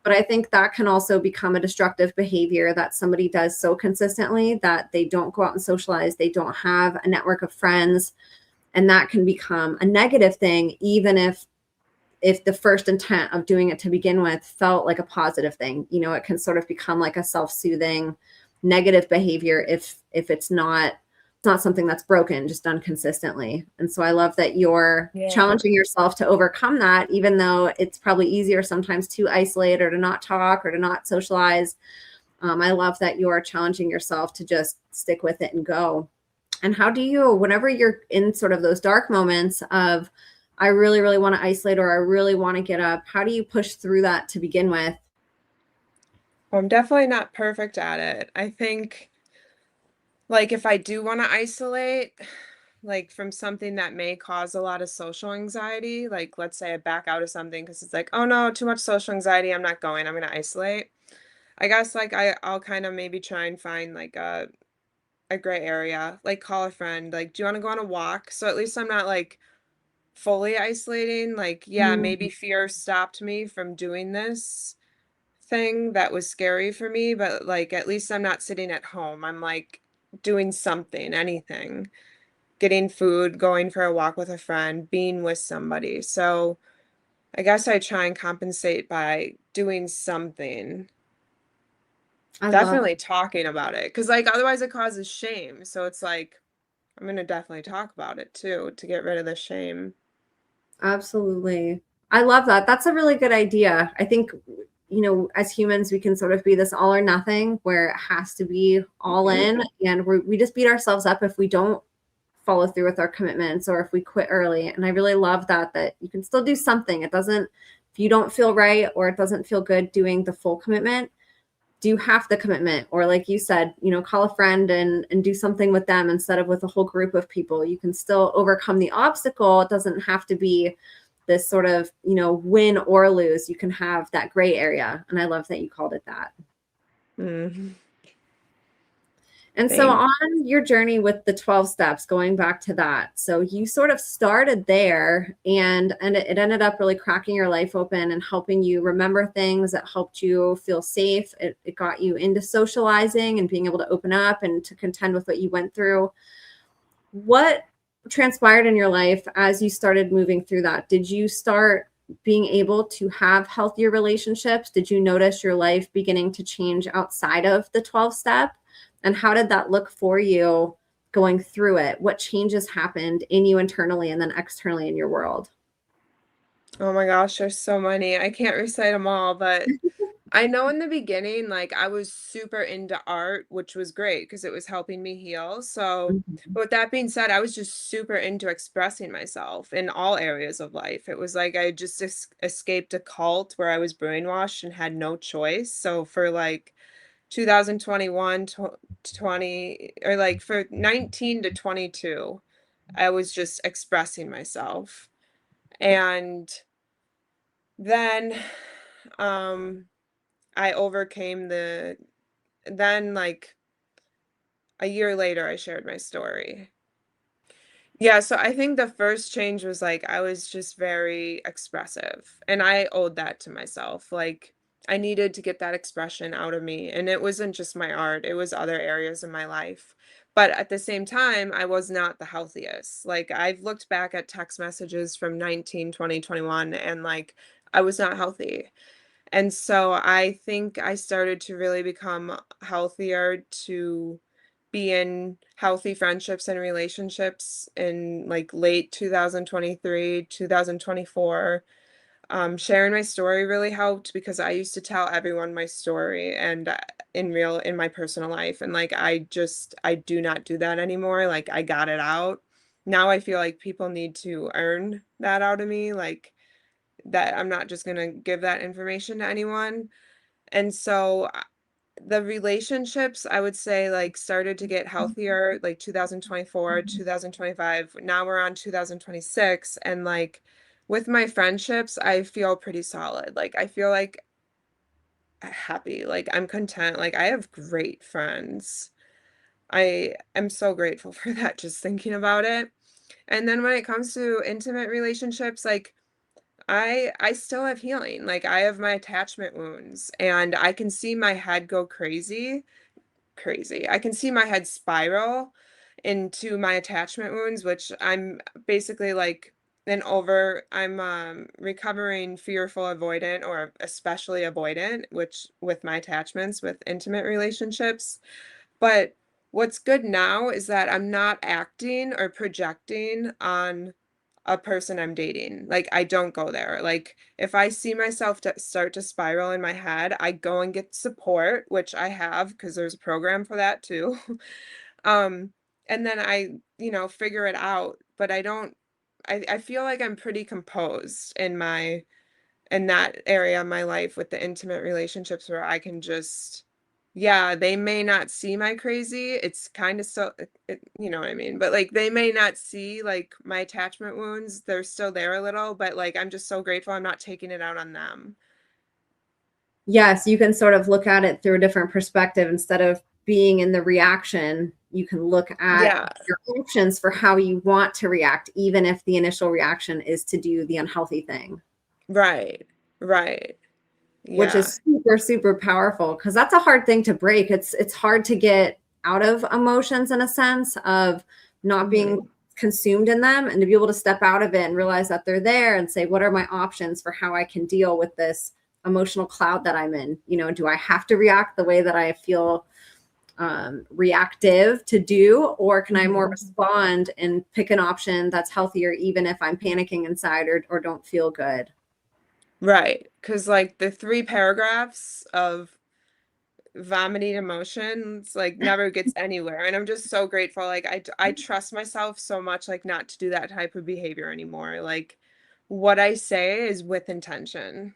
A: But I think that can also become a destructive behavior that somebody does so consistently that they don't go out and socialize, they don't have a network of friends, and that can become a negative thing, even if the first intent of doing it to begin with felt like a positive thing. It can sort of become like a self-soothing negative behavior if it's not something that's broken, just done consistently. And so I love that you're challenging yourself to overcome that, even though it's probably easier sometimes to isolate or to not talk or to not socialize. I love that you're challenging yourself to just stick with it and go. And how do you, whenever you're in sort of those dark moments of, I really, really want to isolate, or I really want to get up, how do you push through that to begin with?
B: Well, I'm definitely not perfect at it. I think like if I do want to isolate, like from something that may cause a lot of social anxiety, like let's say I back out of something because it's like, oh no, too much social anxiety, I'm not going, I'm going to isolate. I guess like I'll kind of maybe try and find like a gray area, like call a friend, like, do you want to go on a walk? So at least I'm not like fully isolating. Like, yeah, maybe fear stopped me from doing this thing that was scary for me, but like at least I'm not sitting at home. I'm like doing something, anything, getting food, going for a walk with a friend, being with somebody. So I guess I try and compensate by doing something.
A: I love
B: Definitely talking about it, because like otherwise it causes shame. So it's like I'm gonna definitely talk about it too to get rid of the shame.
A: Absolutely. I love that. That's a really good idea. I think, as humans, we can sort of be this all or nothing where it has to be all in. And we just beat ourselves up if we don't follow through with our commitments or if we quit early. And I really love that you can still do something. If you don't feel right or it doesn't feel good doing the full commitment, do half the commitment, or like you said, call a friend and do something with them instead of with a whole group of people. You can still overcome the obstacle. It doesn't have to be this sort of, win or lose. You can have that gray area. And I love that you called it that.
B: Mm-hmm.
A: And so on your journey with the 12 steps, going back to that, so you sort of started there, and it ended up really cracking your life open and helping you remember things. That helped you feel safe. It got you into socializing and being able to open up and to contend with what you went through. What transpired in your life as you started moving through that? Did you start being able to have healthier relationships? Did you notice your life beginning to change outside of the 12 step? And how did that look for you going through it? What changes happened in you internally and then externally in your world?
B: Oh my gosh, there's so many. I can't recite them all, but I know in the beginning, like I was super into art, which was great because it was helping me heal. So,
A: Mhm.
B: but with that being said, I was just super into expressing myself in all areas of life. It was like I just escaped a cult where I was brainwashed and had no choice. So for like 2021, 20, or like for 19 to 22, I was just expressing myself. And then um I overcame then like a year later I shared my story. Yeah, so I think the first change was like I was just very expressive and I owed that to myself. Like I needed to get that expression out of me and it wasn't just my art, it was other areas of my life. But at the same time, I was not the healthiest. Like I've looked back at text messages from 19, 20, 21, and like I was not healthy. And so I think I started to really become healthier to be in healthy friendships and relationships in like late 2023, 2024. Sharing my story really helped because I used to tell everyone my story and in my personal life. And like, I do not do that anymore. Like, I got it out. Now I feel like people need to earn that out of me. Like, that I'm not just going to give that information to anyone. And so the relationships I would say like started to get healthier like 2024, 2025. Now we're on 2026 and like with my friendships, I feel pretty solid. Like I feel like happy, like I'm content. Like I have great friends. I am so grateful for that just thinking about it. And then when it comes to intimate relationships, like I still have healing. Like I have my attachment wounds and I can see my head go crazy. I can see my head spiral into my attachment wounds, which I'm basically like I'm recovering fearful avoidant or especially avoidant, which with my attachments with intimate relationships. But what's good now is that I'm not acting or projecting on a person I'm dating. Like, I don't go there. Like, if I see myself to start to spiral in my head, I go and get support, which I have because there's a program for that too. Um, and then figure it out. But I feel like I'm pretty composed in that area of my life with the intimate relationships where I can just, yeah, they may not see my crazy. It's kind of you know what I mean? But like they may not see like my attachment wounds. They're still there a little, but like I'm just so grateful I'm not taking it out on them.
A: Yes, you can sort of look at it through a different perspective. Instead of being in the reaction, you can look at
B: Yeah,
A: your options for how you want to react, even if the initial reaction is to do the unhealthy thing,
B: right. Right.
A: which
B: Yeah.
A: is super, super powerful because that's a hard thing to break. It's hard to get out of emotions in a sense of not being
B: Hmm.
A: consumed in them and to be able to step out of it and realize that they're there and say, what are my options for how I can deal with this emotional cloud that I'm in? You know, do I have to react the way that I feel reactive to do, or can I more
B: Hmm.
A: respond and pick an option that's healthier, even if I'm panicking inside or don't feel good?
B: Right. Because like the 3 paragraphs of vomiting emotions like never gets anywhere and I'm just so grateful like I trust myself so much like not to do that type of behavior anymore. Like what I say is with intention.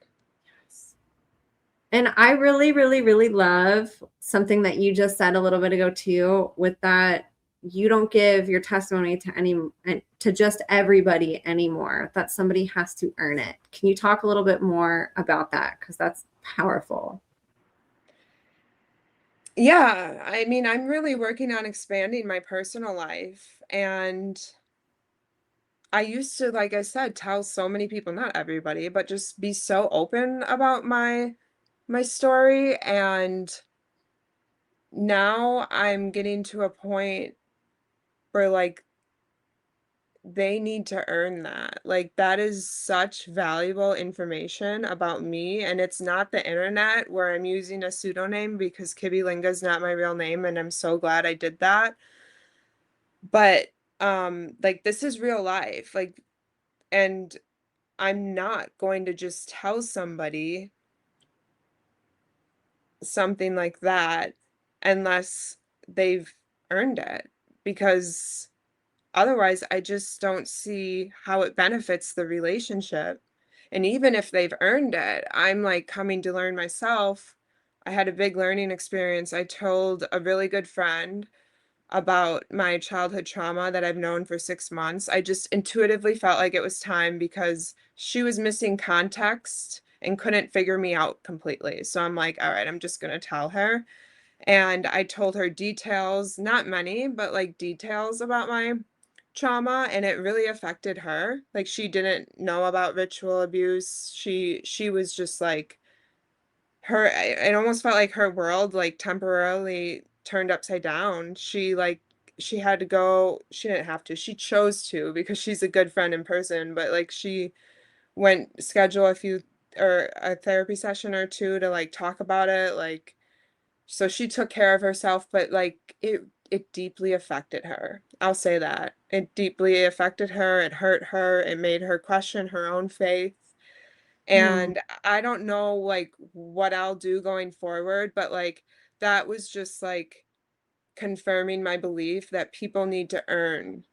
A: And I really, really, really love something that you just said a little bit ago too, with that you don't give your testimony to just everybody anymore. That somebody has to earn it. Can you talk a little bit more about that? Because that's powerful.
B: Yeah, I mean I'm really working on expanding my personal life and I used to, like I said, tell so many people, not everybody, but just be so open about my story and now I'm getting to a point where like they need to earn that. Like, that is such valuable information about me, and it's not the internet where I'm using a pseudonym because Kibbi Linga is not my real name, and I'm so glad I did that. But like, this is real life. Like, and I'm not going to just tell somebody something like that unless they've earned it, because otherwise I just don't see how it benefits the relationship. And even if they've earned it, I'm like coming to learn myself. I had a big learning experience. I told a really good friend about my childhood trauma that I've known for 6 months. I just intuitively felt like it was time because she was missing context and couldn't figure me out completely. So I'm like, all right, I'm just going to tell her. And I told her details, not many, but like details about my trauma, and it really affected her. Like, she didn't know about ritual abuse. She was just like, it almost felt like her world like temporarily turned upside down. She had to go, she didn't have to, she chose to because she's a good friend in person, but like she went schedule a few or a therapy session or two to like talk about it, like, so she took care of herself, but like it deeply affected her. I'll say that. It deeply affected her, it hurt her, it made her question her own faith.
A: Hmm.
B: And I don't know like what I'll do going forward, but like that was just like confirming my belief that people need to earn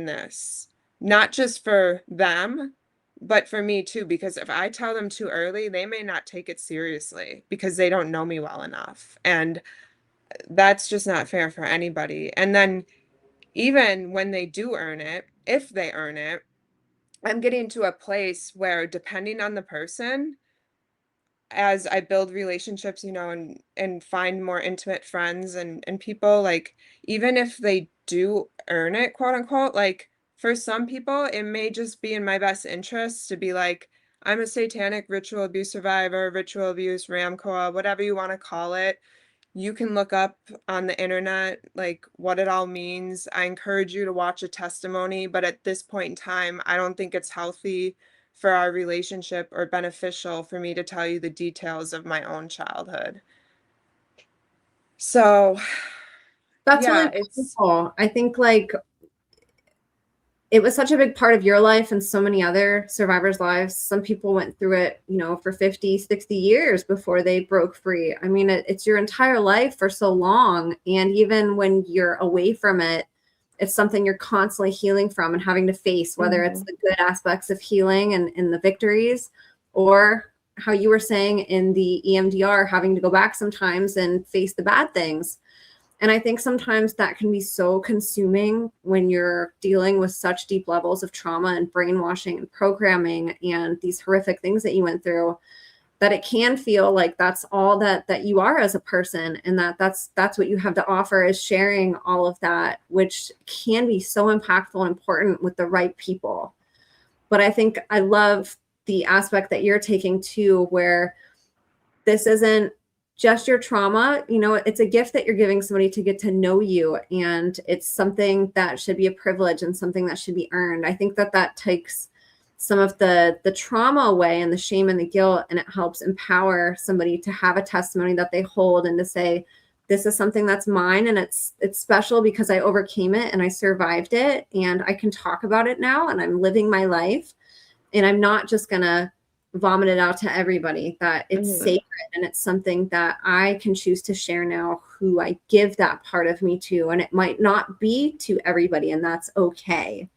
B: this. Not just for them, but for me too, because if I tell them too early, they may not take it seriously because they don't know me well enough. And that's just not fair for anybody. And then even when they do earn it, if they earn it, I'm getting to a place where depending on the person, as I build relationships, you know, and find more intimate friends and people, like, even if they do earn it, quote unquote, like, for some people, it may just be in my best interest to be like, I'm a satanic ritual abuse survivor, ritual abuse, Ramkoa, whatever you want to call it. You can look up on the internet like what it all means. I encourage you to watch a testimony, but at this point in time, I don't think it's healthy for our relationship or beneficial for me to tell you the details of my own childhood. So,
A: That's
B: yeah,
A: really
B: it's
A: powerful. I think like it was such a big part of your life and so many other survivors' lives. Some people went through it, you know, for 50, 60 years before they broke free. I mean, it's your entire life for so long. And even when you're away from it, it's something you're constantly healing from and having to face, whether it's
B: Mhm.
A: the good aspects of healing and the victories, or how you were saying in the EMDR, having to go back sometimes and face the bad things. And I think sometimes that can be so consuming when you're dealing with such deep levels of trauma and brainwashing and programming and these horrific things that you went through, that it can feel like that's all that you are as a person, and that's what you have to offer, is sharing all of that, which can be so impactful and important with the right people. But I think I love the aspect that you're taking too, where this isn't just your trauma. You know, it's a gift that you're giving somebody to get to know you, and it's something that should be a privilege and something that should be earned. I think that takes some of the trauma away and the shame and the guilt, and it helps empower somebody to have a testimony that they hold and to say, this is something that's mine, and it's special because I overcame it and I survived it, and I can talk about it now, and I'm living my life, and I'm not just gonna vomit it out to everybody. That it's
B: Mhm.
A: sacred and it's something that I can choose to share now, who I give that part of me to. And it might not be to everybody, and that's okay.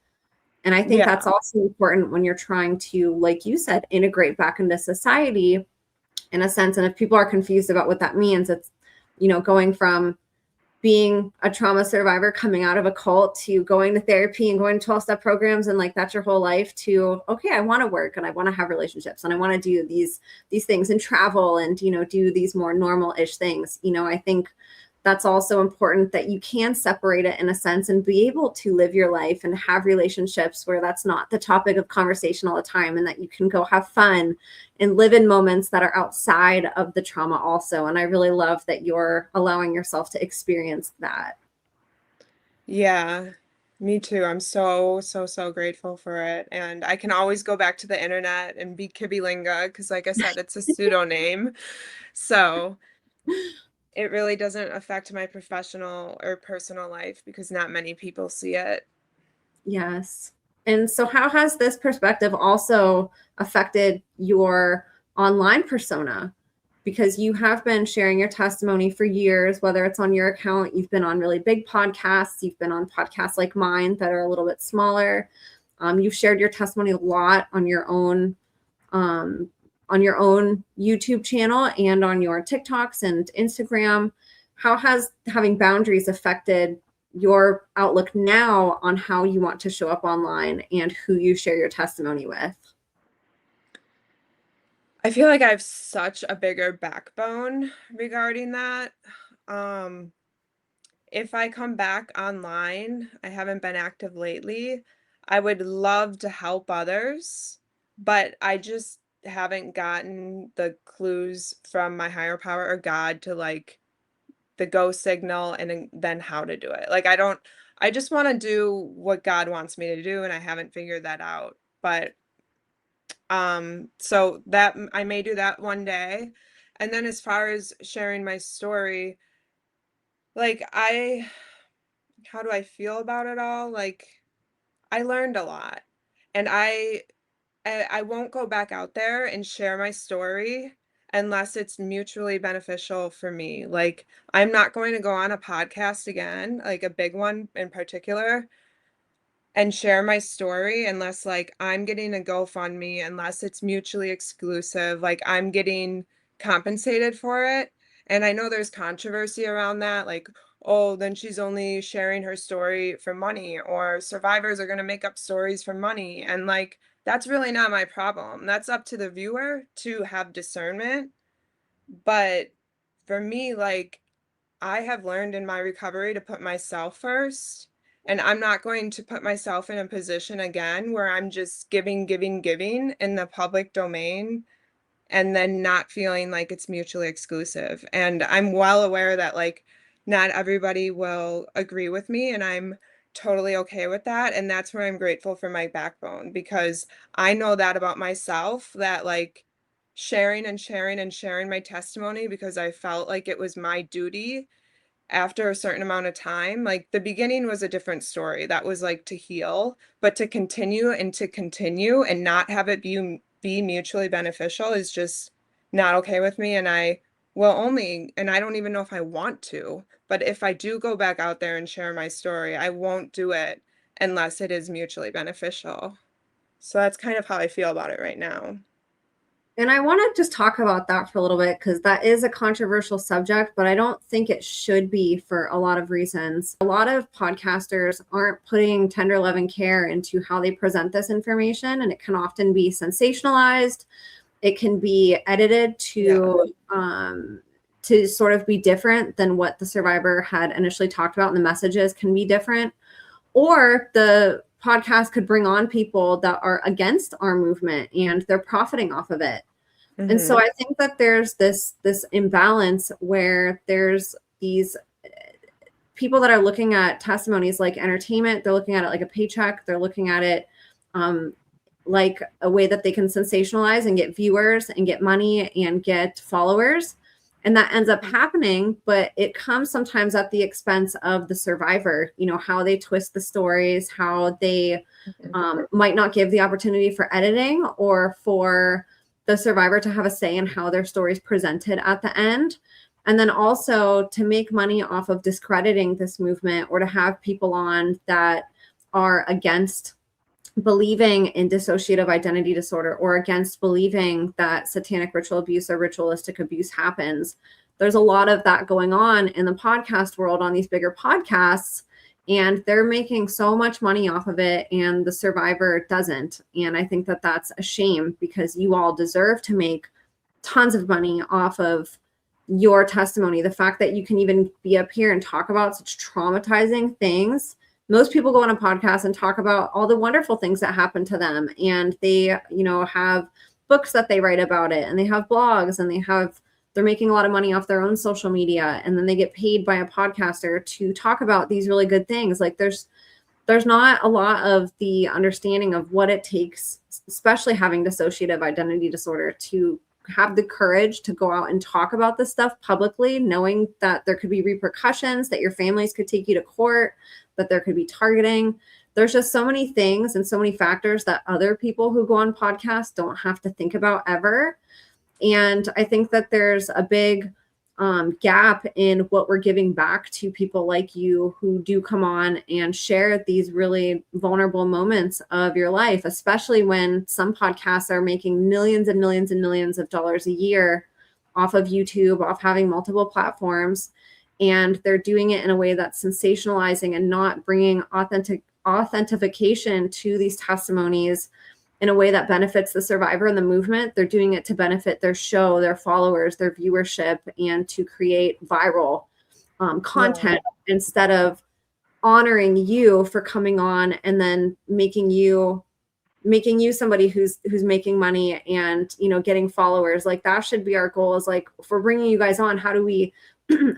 A: And I think that's
B: Yeah.
A: also important when you're trying to, like you said, integrate back into society in a sense. And if people are confused about what that means, it's, you know, going from being a trauma survivor coming out of a cult to going to therapy and going to 12-step programs, and like that's your whole life, to okay, I want to work and I want to have relationships and I want to do these things and travel and, you know, do these more normal-ish things. You know, I think that's also important, that you can separate it in a sense and be able to live your life and have relationships where that's not the topic of conversation all the time, and that you can go have fun and live in moments that are outside of the trauma also. And I really love that you're allowing yourself to experience that.
B: Yeah. Me too. I'm so, so, so grateful for it. And I can always go back to the internet and be Kibbi Linga because, like I said, it's a pseudonym. So it really doesn't affect my professional or personal life because not many people see it.
A: Yes. And so how has this perspective also affected your online persona? Because you have been sharing your testimony for years, whether it's on your account, you've been on really big podcasts, you've been on podcasts like mine that are a little bit smaller. You've shared your testimony a lot on your own YouTube channel and on your TikToks and Instagram. How has having boundaries affected your outlook now on how you want to show up online and who you share your testimony with?
B: I feel like I have such a bigger backbone regarding that. If I come back online, I haven't been active lately. I would love to help others, but I just haven't gotten the clues from my higher power or God to like the go signal and then how to do it. Like I just want to do what God wants me to do and I haven't figured that out. But so that I may do that one day. And then as far as sharing my story, like how do I feel about it all? Like I learned a lot. And I won't go back out there and share my story unless it's mutually beneficial for me. Like I'm not going to go on a podcast again, like a big one in particular, and share my story unless like I'm getting a GoFundMe, unless it's mutually exclusive, like I'm getting compensated for it. And I know there's controversy around that, like, oh, then she's only sharing her story for money, or survivors are going to make up stories for money. And like, that's really not my problem. That's up to the viewer to have discernment. But for me, like, I have learned in my recovery to put myself first. And I'm not going to put myself in a position again where I'm just giving, giving, giving in the public domain and then not feeling like it's mutually exclusive. And I'm well aware that like not everybody will agree with me, and I'm totally okay with that. And that's where I'm grateful for my backbone, because I know that about myself, that like sharing and sharing and sharing my testimony because I felt like it was my duty after a certain amount of time. Like the beginning was a different story. That was like to heal, but to continue and not have it be mutually beneficial is just not okay with me. And I don't even know if I want to, but if I do go back out there and share my story, I won't do it unless it is mutually beneficial. So that's kind of how I feel about it right now.
A: And I want to just talk about that for a little bit because that is a controversial subject, but I don't think it should be for a lot of reasons. A lot of podcasters aren't putting tender love and care into how they present this information, and it can often be sensationalized. It can be edited to sort of be different than what the survivor had initially talked about, and the messages can be different. Or the podcast could bring on people that are against our movement and they're profiting off of it. Mm-hmm. And so I think that there's this imbalance where there's these people that are looking at testimonies like entertainment. They're looking at it like a paycheck. They're looking at it like a way that they can sensationalize and get viewers and get money and get followers. And that ends up happening, but it comes sometimes at the expense of the survivor, you know, how they twist the stories, how they might not give the opportunity for editing or for the survivor to have a say in how their story is presented at the end. And then also to make money off of discrediting this movement, or to have people on that are against believing in dissociative identity disorder, or against believing that satanic ritual abuse or ritualistic abuse happens. There's a lot of that going on in the podcast world on these bigger podcasts, and they're making so much money off of it, and the survivor doesn't. And I think that that's a shame, because you all deserve to make tons of money off of your testimony. The fact that you can even be up here and talk about such traumatizing things. Most people go on a podcast and talk about all the wonderful things that happen to them. And they, you know, have books that they write about it, and they have blogs, and they're making a lot of money off their own social media. And then they get paid by a podcaster to talk about these really good things. Like there's there's not a lot of the understanding of what it takes, especially having dissociative identity disorder, to have the courage to go out and talk about this stuff publicly, knowing that there could be repercussions, that your families could take you to court, that there could be targeting. There's just so many things and so many factors that other people who go on podcasts don't have to think about ever. And I think that there's a big gap in what we're giving back to people like you who do come on and share these really vulnerable moments of your life, especially when some podcasts are making millions and millions and millions of dollars a year off of YouTube, off having multiple platforms. And they're doing it in a way that's sensationalizing and not bringing authentication to these testimonies in a way that benefits the survivor and the movement. They're doing it to benefit their show, their followers, their viewership, and to create viral content instead of honoring you for coming on and then making you somebody who's making money and, you know, getting followers. Like, that should be our goal, is like, if we're bringing you guys on, how do we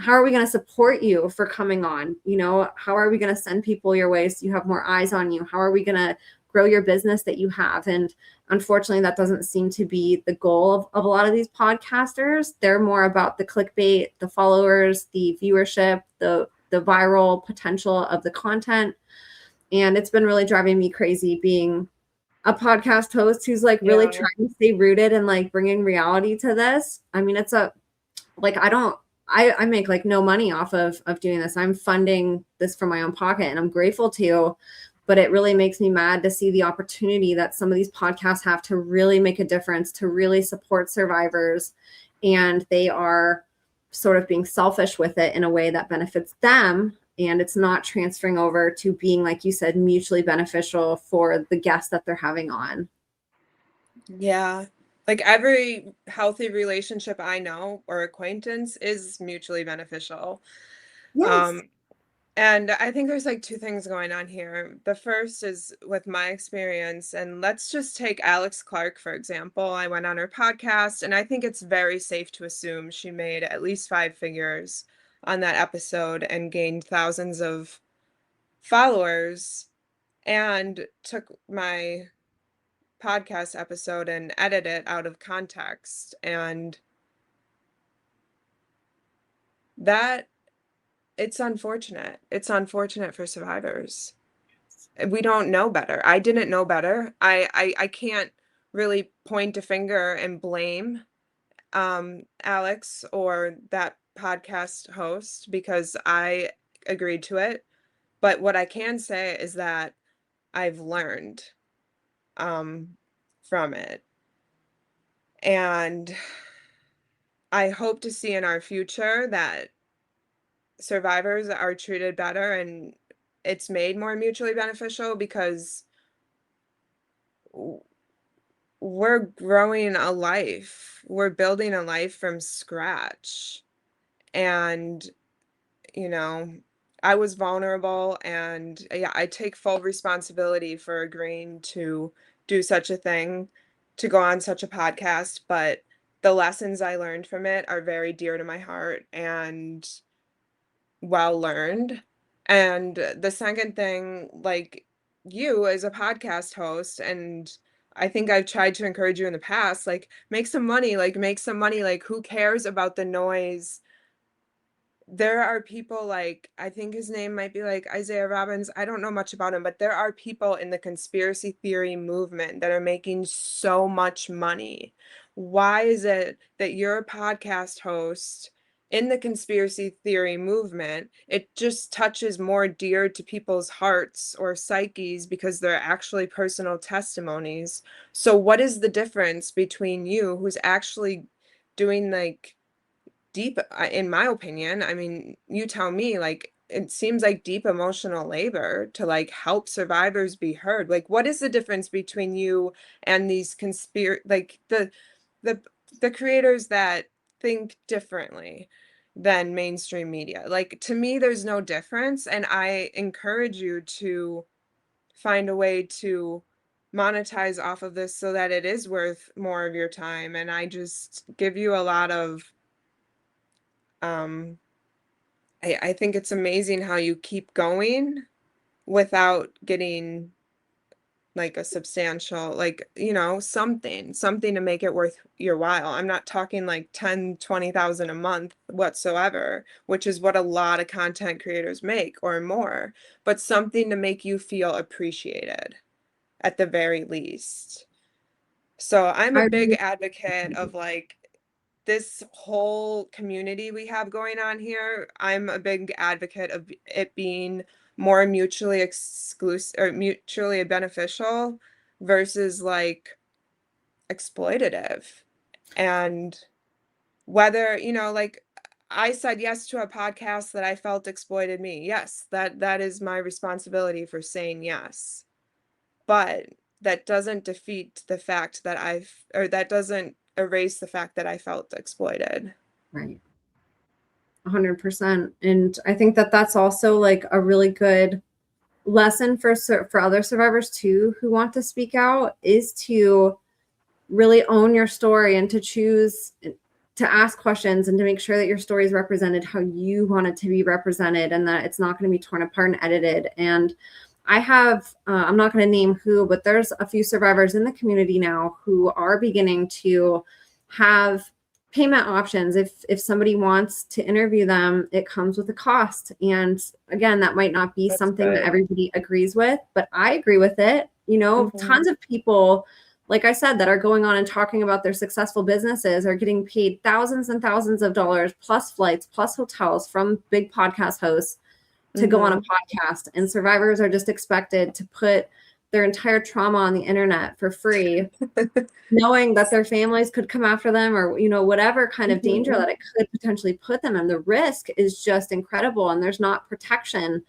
A: how are we going to support you for coming on? You know, how are we going to send people your way so you have more eyes on you? How are we going to grow your business that you have? And unfortunately, that doesn't seem to be the goal of a lot of these podcasters. They're more about the clickbait, the followers, the viewership, the viral potential of the content. And it's been really driving me crazy being a podcast host who's like really trying to stay rooted and like bringing reality to this. I mean, it's a, like, I make like no money off of doing this. I'm funding this from my own pocket, and I'm grateful to, but it really makes me mad to see the opportunity that some of these podcasts have to really make a difference, to really support survivors. And they are sort of being selfish with it in a way that benefits them. And it's not transferring over to being, like you said, mutually beneficial for the guests that they're having on.
B: Yeah. Like, every healthy relationship I know or acquaintance is mutually beneficial.
A: Yes.
B: And I think there's like two things going on here. The first is with my experience, and let's just take Alex Clark, for example. I went on her podcast, and I think it's very safe to assume she made at least 5 figures on that episode and gained thousands of followers, and took my podcast episode and edit it out of context. And that, it's unfortunate. It's unfortunate for survivors. We don't know better. I didn't know better. I can't really point a finger and blame Alex or that podcast host, because I agreed to it. But what I can say is that I've learned from it. And I hope to see in our future that survivors are treated better and it's made more mutually beneficial, because we're growing a life. We're building a life from scratch. And, you know, I was vulnerable, and yeah, I take full responsibility for agreeing to do such a thing, to go on such a podcast, but the lessons I learned from it are very dear to my heart and well learned. And the second thing, like, you as a podcast host, and I think I've tried to encourage you in the past, like, make some money, like, who cares about the noise? There are people, like, I think his name might be like Isaiah Robbins. I don't know much about him, but there are people in the conspiracy theory movement that are making so much money. Why is it that you're a podcast host in the conspiracy theory movement? It just touches more dear to people's hearts or psyches because they're actually personal testimonies. So what is the difference between you, who's actually doing, like, deep, in my opinion, I mean, you tell me, like, it seems like deep emotional labor to, like, help survivors be heard. Like, what is the difference between you and these like the the creators that think differently than mainstream media? Like, to me, there's no difference, and I encourage you to find a way to monetize off of this so that it is worth more of your time. And I just give you a lot of um I think it's amazing how you keep going without getting like a substantial, like, something to make it worth your while. I'm not talking like 10, 20,000 a month whatsoever, which is what a lot of content creators make or more, but something to make you feel appreciated at the very least. So I'm a
A: I
B: big
A: really
B: advocate of like this whole community we have going on here. I'm a big advocate of it being more mutually exclusive or mutually beneficial versus like exploitative. And whether, like I said yes to a podcast that I felt exploited me. Yes, that is my responsibility for saying yes. But that doesn't defeat the fact that that doesn't erase the fact that I felt exploited.
A: right. 100%. And I think that that's also like a really good lesson for other survivors too who want to speak out, is to really own your story and to choose to ask questions and to make sure that your story is represented how you want it to be represented, and that it's not going to be torn apart and edited. And I have, I'm not going to name who, but there's a few survivors in the community now who are beginning to have payment options. If somebody wants to interview them, it comes with a cost. And again, that might not be
B: That's
A: something that
B: good.
A: everybody agrees with, but I agree with it. Tons of people, like I said, that are going on and talking about their successful businesses are getting paid thousands and thousands of dollars plus flights, plus hotels from big podcast hosts to go on a podcast. And survivors are just expected to put their entire trauma on the internet for free, knowing that their families could come after them, or, whatever kind of danger that it could potentially put them in. The risk is just incredible, and there's not protection,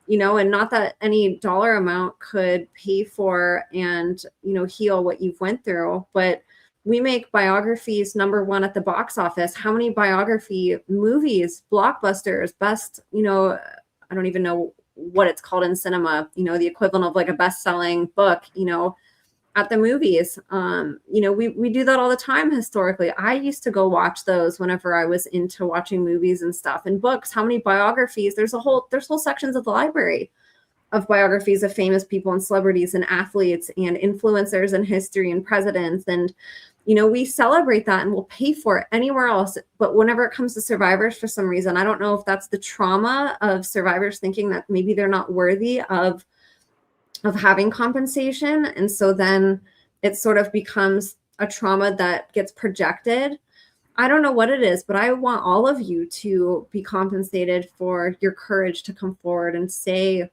A: and not that any dollar amount could pay for and, heal what you've went through. But we make biographies number one at the box office. How many biography movies, blockbusters, best, I don't even know what it's called in cinema, the equivalent of like a best-selling book, at the movies. We do that all the time historically. I used to go watch those whenever I was into watching movies and stuff. And books, how many biographies? There's whole sections of the library of biographies of famous people and celebrities and athletes and influencers in history and presidents. And, we celebrate that and we'll pay for it anywhere else. But whenever it comes to survivors, for some reason, I don't know if that's the trauma of survivors thinking that maybe they're not worthy of having compensation. And so then it sort of becomes a trauma that gets projected. I don't know what it is, but I want all of you to be compensated for your courage to come forward and say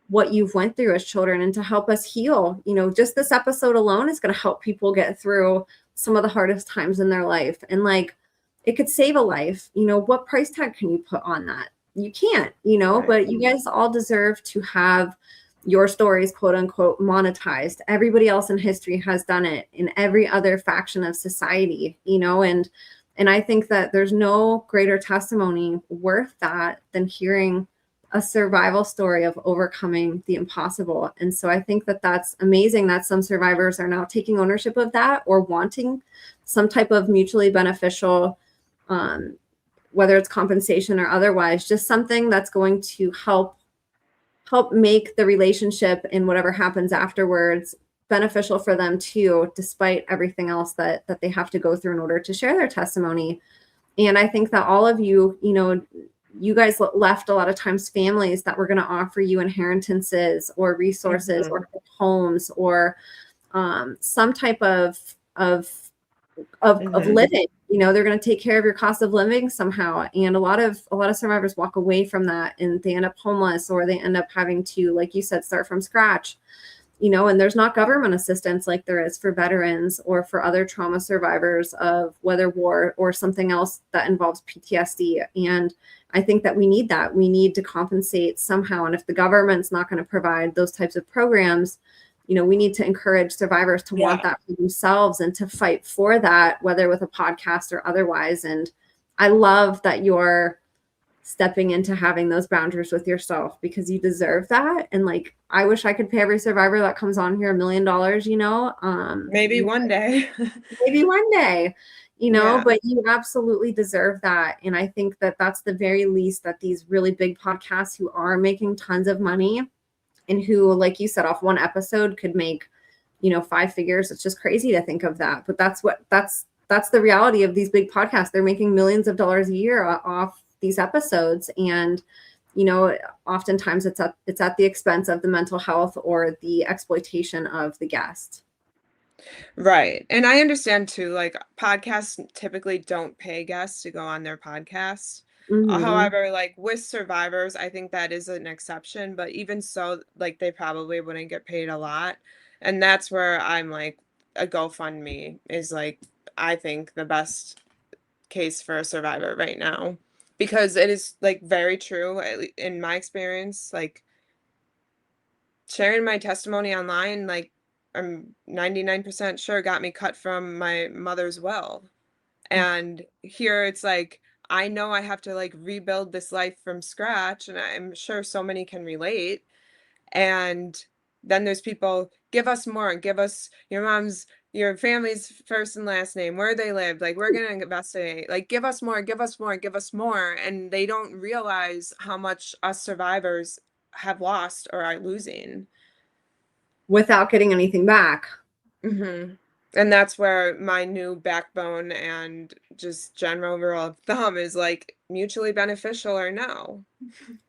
A: what you've went through as children and to help us heal. Just this episode alone is going to help people get through some of the hardest times in their life. And like, it could save a life. What price tag can you put on that? You can't,
B: Right.
A: But you guys all deserve to have your stories, quote unquote, monetized. Everybody else in history has done it in every other faction of society, and I think that there's no greater testimony worth that than hearing a survival story of overcoming the impossible. And so I think that that's amazing that some survivors are now taking ownership of that, or wanting some type of mutually beneficial, whether it's compensation or otherwise, just something that's going to help make the relationship and whatever happens afterwards beneficial for them too, despite everything else that they have to go through in order to share their testimony. And I think that all of you, you guys left a lot of times families that were going to offer you inheritances or resources or homes or some type of living. They're going to take care of your cost of living somehow. And a lot of survivors walk away from that and they end up homeless, or they end up having to, like you said, start from scratch. And there's not government assistance like there is for veterans or for other trauma survivors of whether war or something else that involves PTSD. And I think that we need that. We need to compensate somehow. And if the government's not going to provide those types of programs, we need to encourage survivors to want that for themselves and to fight for that, whether with a podcast or otherwise. And I love that you're stepping into having those boundaries with yourself, because you deserve that. And like, I wish I could pay every survivor that comes on here $1 million,
B: maybe one day.
A: Maybe one day, but you absolutely deserve that. And I think that that's the very least that these really big podcasts who are making tons of money and who, like you said, off one episode could make, 5 figures. It's just crazy to think of that. But that's the reality of these big podcasts. They're making millions of dollars a year off these episodes. And, oftentimes it's at the expense of the mental health or the exploitation of the guest.
B: Right. And I understand too, like podcasts typically don't pay guests to go on their podcast.
A: Mm-hmm.
B: However, like with survivors, I think that is an exception, but even so, like they probably wouldn't get paid a lot. And that's where I'm like, a GoFundMe is like, I think the best case for a survivor right now because it is like very true in my experience, like sharing my testimony online, like I'm 99% sure got me cut from my mother's will. And here it's like, I know I have to like rebuild this life from scratch. And I'm sure so many can relate. And then there's people, give us more, give us your family's first and last name, where they lived. Like, we're going to investigate, like, give us more, give us more, give us more. And they don't realize how much us survivors have lost or are losing.
A: Without getting anything back.
B: Mm-hmm. And that's where my new backbone and just general rule of thumb is like mutually beneficial or no.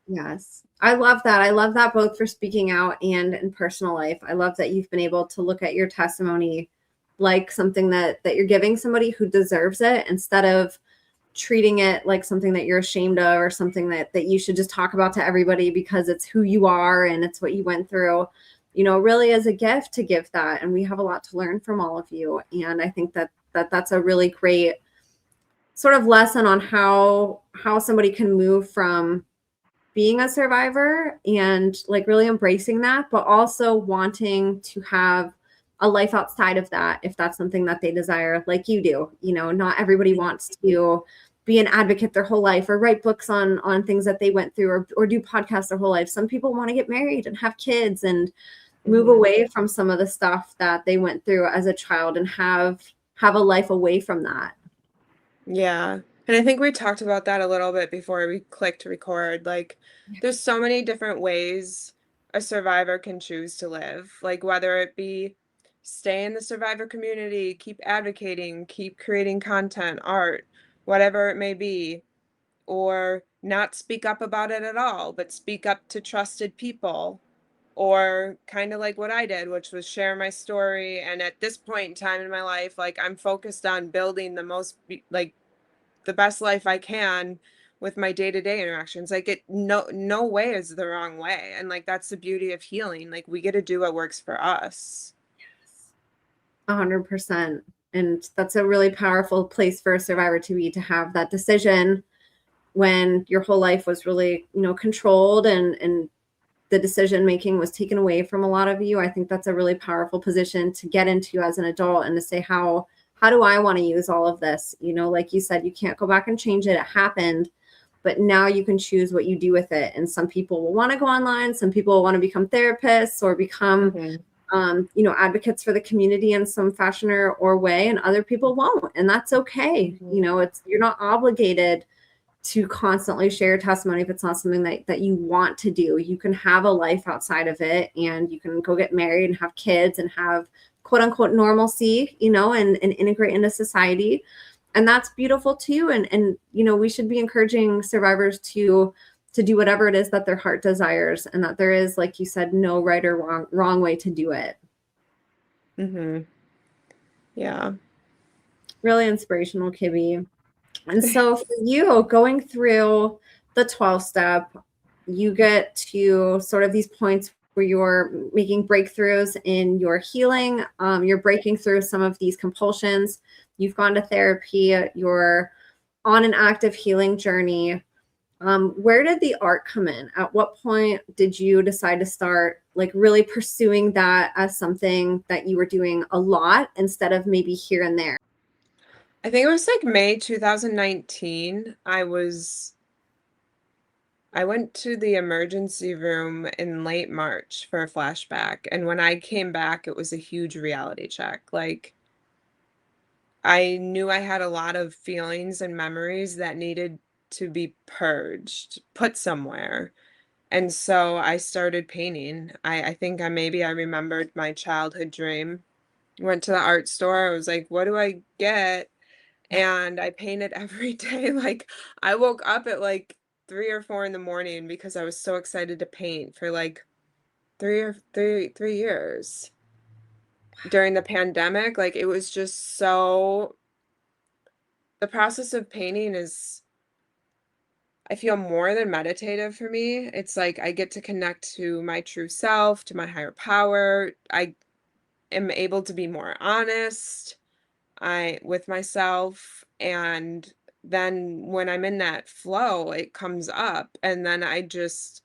A: Yes. I love that. I love that both for speaking out and in personal life. I love that you've been able to look at your testimony like something that you're giving somebody who deserves it, instead of treating it like something that you're ashamed of, or something that you should just talk about to everybody because it's who you are and it's what you went through. Really as a gift to give that. And we have a lot to learn from all of you. And I think that's a really great sort of lesson on how somebody can move from being a survivor and like really embracing that, but also wanting to have a life outside of that if that's something that they desire, like you do. Not everybody wants to be an advocate their whole life, or write books on things that they went through, or do podcasts their whole life. Some people want to get married and have kids and move away from some of the stuff that they went through as a child and have a life away from that.
B: Yeah. And I think we talked about that a little bit before we clicked record. Like, there's so many different ways a survivor can choose to live, like whether it be stay in the survivor community, keep advocating, keep creating content, art, whatever it may be, or not speak up about it at all, but speak up to trusted people, or kind of like what I did, which was share my story. And at this point in time in my life, like I'm focused on building like the best life I can with my day-to-day interactions. Like no way is the wrong way. And like that's the beauty of healing. Like we get to do what works for us.
A: 100%. And that's a really powerful place for a survivor to be, to have that decision when your whole life was really, controlled, and the decision making was taken away from a lot of you. I think that's a really powerful position to get into as an adult, and to say, how do I want to use all of this? Like you said, you can't go back and change it. It happened, but now you can choose what you do with it. And some people will want to go online. Some people will want to become therapists or become advocates for the community in some fashion or way, and other people won't. And that's okay. You're not obligated to constantly share your testimony if it's not something that you want to do. You can have a life outside of it, and you can go get married and have kids and have quote unquote normalcy, and integrate into society. And that's beautiful too. And we should be encouraging survivors to do whatever it is that their heart desires, and that there is, like you said, no right or wrong way to do it.
B: Yeah.
A: Really inspirational, Kibbi. And so for you, going through the 12-step, you get to sort of these points where you're making breakthroughs in your healing. You're breaking through some of these compulsions. You've gone to therapy. You're on an active healing journey. Where did the art come in? At what point did you decide to start like really pursuing that as something that you were doing a lot, instead of maybe here and there?
B: I think it was like May 2019. I went to the emergency room in late March for a flashback. And when I came back, it was a huge reality check. Like, I knew I had a lot of feelings and memories that needed to be purged, put somewhere. And so I started painting. I think I remembered my childhood dream. Went to the art store. I was like, what do I get? And I painted every day. Like I woke up at like 3 or 4 in the morning because I was so excited to paint for like 3 years during the pandemic. Like it was just so, the process of painting is, I feel, more than meditative for me. It's like I get to connect to my true self, to my higher power. I am able to be more honest I with myself, and then when I'm in that flow, it comes up, and then I just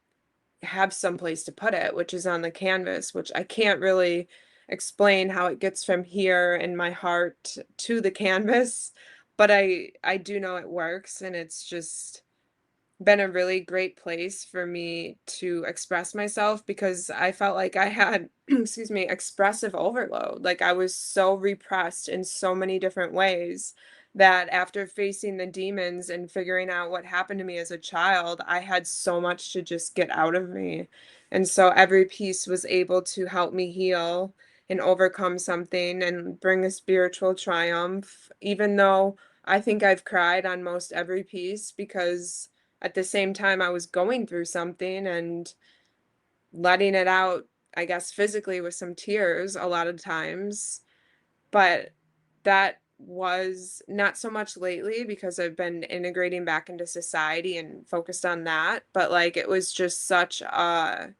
B: have some place to put it, which is on the canvas, which I can't really explain how it gets from here in my heart to the canvas, but I do know it works, and it's just been a really great place for me to express myself because I felt like I had, excuse me, expressive overload. Like I was so repressed in so many different ways that after facing the demons and figuring out what happened to me as a child, I had so much to just get out of me. And so every piece was able to help me heal and overcome something and bring a spiritual triumph, even though I think I've cried on most every piece because at the same time I was going through something and letting it out, I guess, physically with some tears a lot of times. But that was not so much lately because I've been integrating back into society and focused on that. But like it was just such a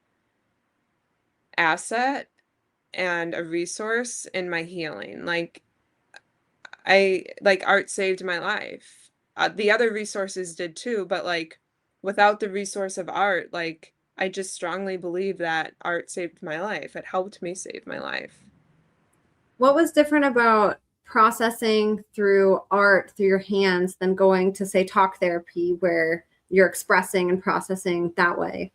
B: asset and a resource in my healing. Like art saved my life. The other resources did too, but like without the resource of art, like I just strongly believe that art saved my life. It helped me save my life.
A: What was different about processing through art, through your hands, than going to, say, talk therapy where you're expressing and processing that way?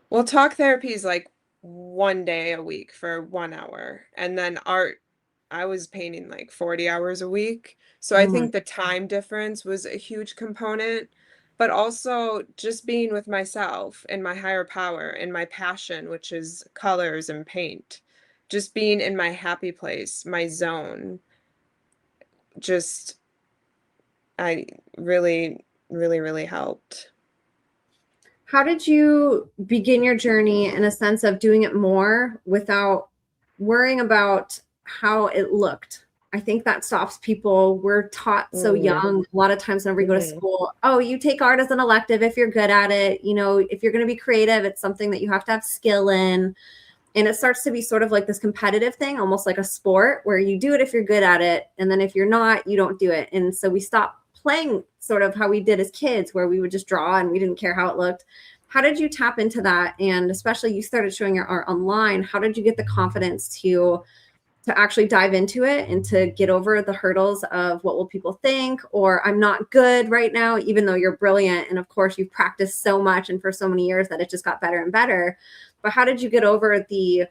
B: Well, talk therapy is like 1 day a week for 1 hour. And then art, I was painting like 40 hours a week. So I
A: Oh my.
B: think the time difference was a huge component, but also just being with myself and my higher power and my passion, which is colors and paint. Just being in my happy place, my zone. Just, I really, really, really helped.
A: How did you begin your journey in a sense of doing it more without worrying about how it looked? I think that stops people. We're taught so
B: Mm,
A: young. A lot of times whenever we go to
B: mhm.
A: school, oh, you take art as an elective if you're good at it. You know, if you're going to be creative, it's something that you have to have skill in. And it starts to be sort of like this competitive thing, almost like a sport where you do it if you're good at it. And then if you're not, you don't do it. And so we stop playing sort of how we did as kids, where we would just draw and we didn't care how it looked. How did you tap into that? And especially you started showing your art online. How did you get the confidence to actually dive into it and to get over the hurdles of what will people think, or I'm not good right now, even though you're brilliant. And of course you've practiced so much and for so many years that it just got better and better. But how did you get over the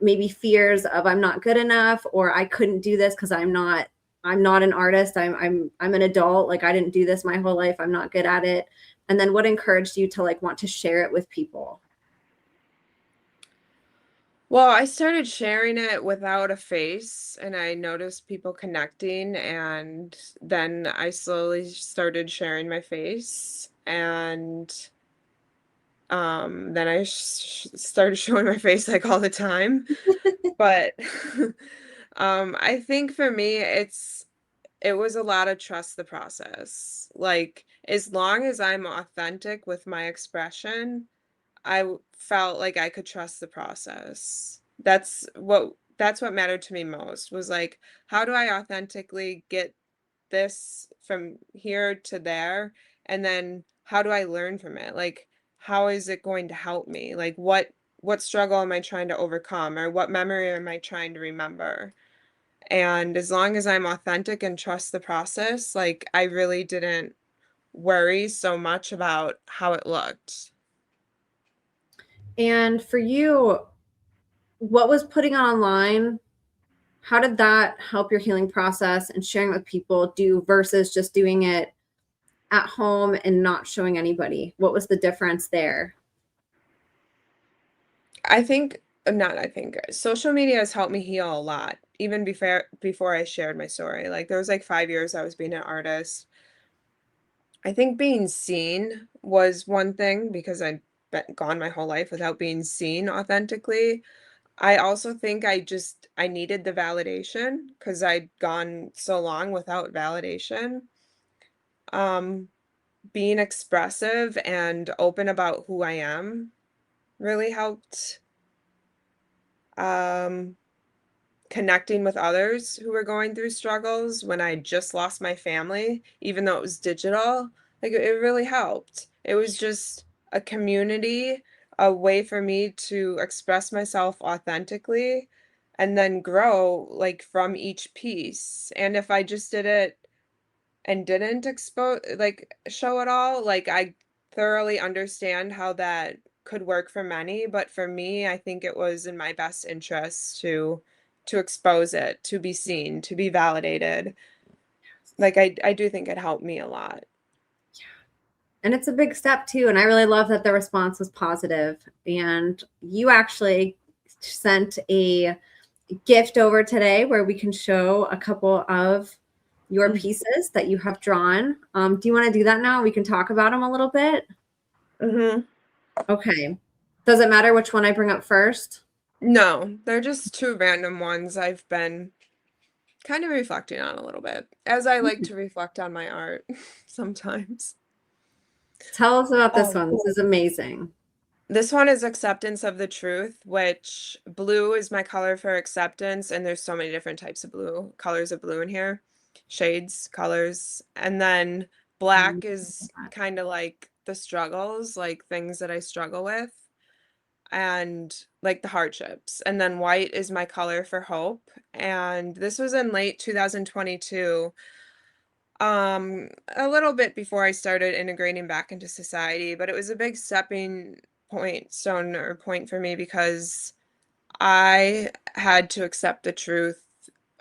A: maybe fears of I'm not good enough, or I couldn't do this because I'm not an artist. I'm an adult. Like I didn't do this my whole life. I'm not good at it. And then what encouraged you to like want to share it with people?
B: Well, I started sharing it without a face, and I noticed people connecting, and then I slowly started sharing my face, and then started showing my face like all the time. But I think for me, it was a lot of trust the process. Like as long as I'm authentic with my expression, felt like I could trust the process. That's what mattered to me most was like, how do I authentically get this from here to there? And then how do I learn from it? Like, how is it going to help me? Like, what struggle am I trying to overcome, or what memory am I trying to remember? And as long as I'm authentic and trust the process, like I really didn't worry so much about how it looked.
A: And for you, what was putting online, how did that help your healing process and sharing with people do versus just doing it at home and not showing anybody? What was the difference there?
B: Social media has helped me heal a lot, even before I shared my story. Like there was like 5 years I was being an artist. I think being seen was one thing because I'd been gone my whole life without being seen authentically. I also think I needed the validation because I'd gone so long without validation. Um, Being expressive and open about who I am really helped. Um, Connecting with others who were going through struggles when I just lost my family, even though it was digital, like it really helped. It was just a community, a way for me to express myself authentically and then grow like from each piece. And if I just did it and didn't show it all, like I thoroughly understand how that could work for many, but for me, I think it was in my best interest to expose it, to be seen, to be validated. Like I do think it helped me a lot.
A: And it's a big step too. And I really love that the response was positive. And you actually sent a gift over today where we can show a couple of your pieces that you have drawn. Do you want to do that now? We can talk about them a little bit.
B: Mm-hmm.
A: Okay. Does it matter which one I bring up first?
B: No, they're just two random ones I've been kind of reflecting on a little bit, as I like to reflect on my art sometimes.
A: Tell us about this
B: Um,
A: one. This is amazing.
B: This one is acceptance of the truth, which blue is my color for acceptance, and there's so many different types of blue, colors of blue in here, shades, colors. And then black is kind of like the struggles, like things that I struggle with, and like the hardships. And then white is my color for hope. And this was in late 2022, a little bit before I started integrating back into society, but it was a big stepping point for me because I had to accept the truth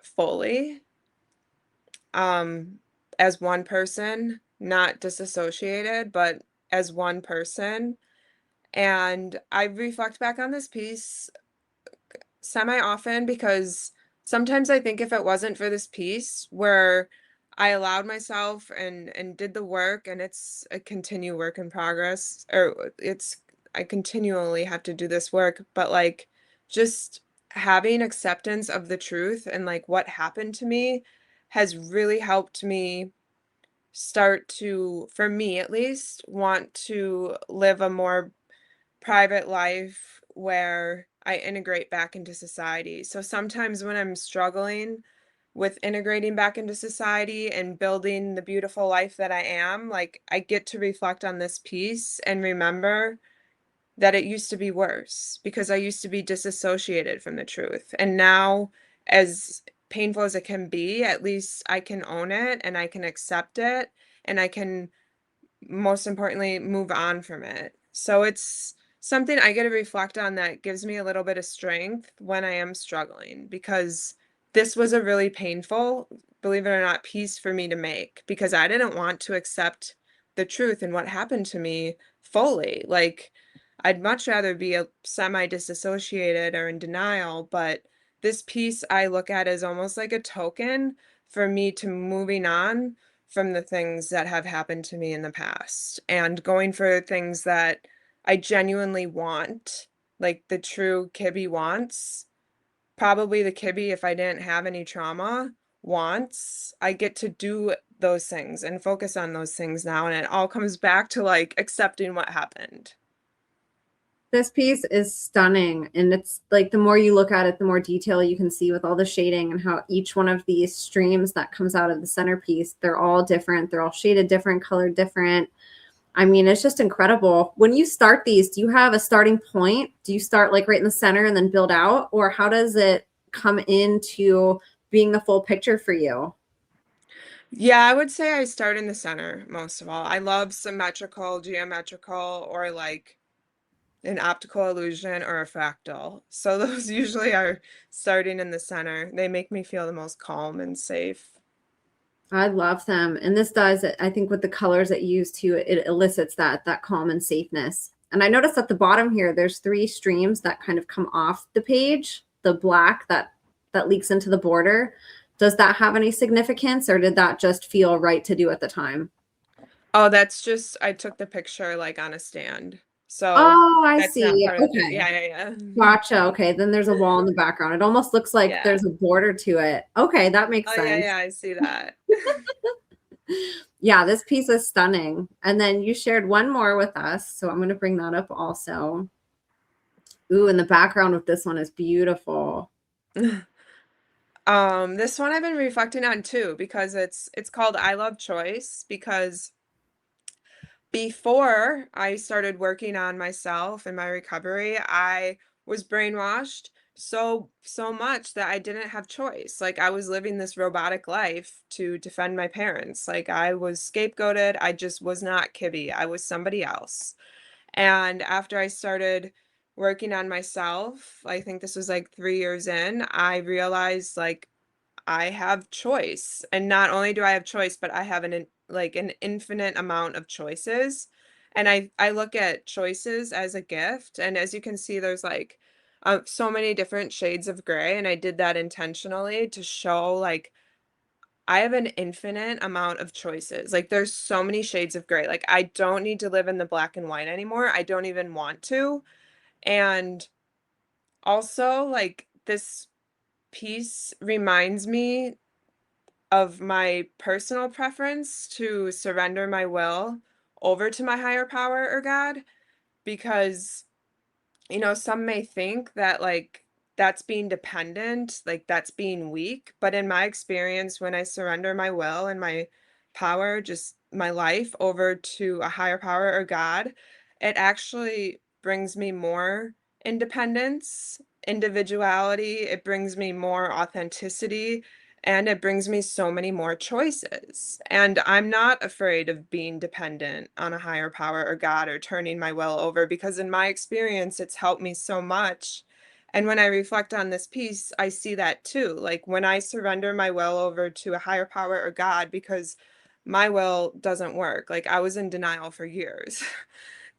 B: fully, um, as one person, not disassociated, but as one person. And I reflect back on this piece semi often because sometimes I think if it wasn't for this piece where I allowed myself and did the work, and it's a continue work in progress, or it's I continually have to do this work, but like just having acceptance of the truth and like what happened to me has really helped me start to, for me at least, want to live a more private life where I integrate back into society. So sometimes when I'm struggling with integrating back into society and building the beautiful life that I am, like I get to reflect on this piece and remember that it used to be worse because I used to be disassociated from the truth. And now, as painful as it can be, at least I can own it and I can accept it and I can, most importantly, move on from it. So it's something I get to reflect on that gives me a little bit of strength when I am struggling, because this was a really painful, believe it or not, piece for me to make because I didn't want to accept the truth and what happened to me fully. Like, I'd much rather be a semi-disassociated or in denial, but this piece I look at as almost like a token for me to moving on from the things that have happened to me in the past and going for things that I genuinely want, like the true Kibbi wants. Probably the Kibbi, if I didn't have any trauma, wants. I get to do those things and focus on those things now. And it all comes back to like accepting what happened.
A: This piece is stunning. And it's like the more you look at it, the more detail you can see with all the shading and how each one of these streams that comes out of the centerpiece, they're all different. They're all shaded different, colored different. I mean, it's just incredible. When you start these, do you have a starting point? Do you start like right in the center and then build out? Or how does it come into being the full picture for you?
B: Yeah, I would say I start in the center most of all. I love symmetrical, geometrical, or like an optical illusion or a fractal. So those usually are starting in the center. They make me feel the most calm and safe.
A: I love them. And this does, I think with the colors that you use too, it elicits that calm and safeness. And I noticed at the bottom here, there's 3 streams that kind of come off the page, the black that leaks into the border. Does that have any significance, or did that just feel right to do at the time?
B: Oh, that's just, I took the picture like on a stand. So
A: Oh, I
B: that's not
A: see.
B: part of the,
A: Okay.
B: yeah.
A: Gotcha. Okay. Then there's a wall in the background. It almost looks like
B: Yeah.
A: there's a border to it. Okay. That makes
B: Oh,
A: sense.
B: yeah, I see that.
A: Yeah, this piece is stunning. And then you shared one more with us. So I'm going to bring that up also. Ooh, and the background with this one is beautiful.
B: This one I've been reflecting on too, because it's called I Love Choice, because before I started working on myself and my recovery, I was brainwashed so much that I didn't have choice. Like I was living this robotic life to defend my parents. Like I was scapegoated. I just was not Kibby. I was somebody else. And after I started working on myself, I think this was like 3 years in, I realized like I have choice. And not only do I have choice, but I have an infinite amount of choices. And I look at choices as a gift. And as you can see, there's like so many different shades of gray. And I did that intentionally to show like I have an infinite amount of choices. Like there's so many shades of gray. Like I don't need to live in the black and white anymore. I don't even want to. And also like this piece reminds me of my personal preference to surrender my will over to my higher power or God, because some may think that like that's being dependent, like that's being weak, but in my experience, when I surrender my will and my power, just my life over to a higher power or God, it actually brings me more independence, individuality, it brings me more authenticity, and it brings me so many more choices. And I'm not afraid of being dependent on a higher power or God or turning my will over, because in my experience, it's helped me so much. And when I reflect on this piece, I see that too. Like when I surrender my will over to a higher power or God, because my will doesn't work. Like I was in denial for years.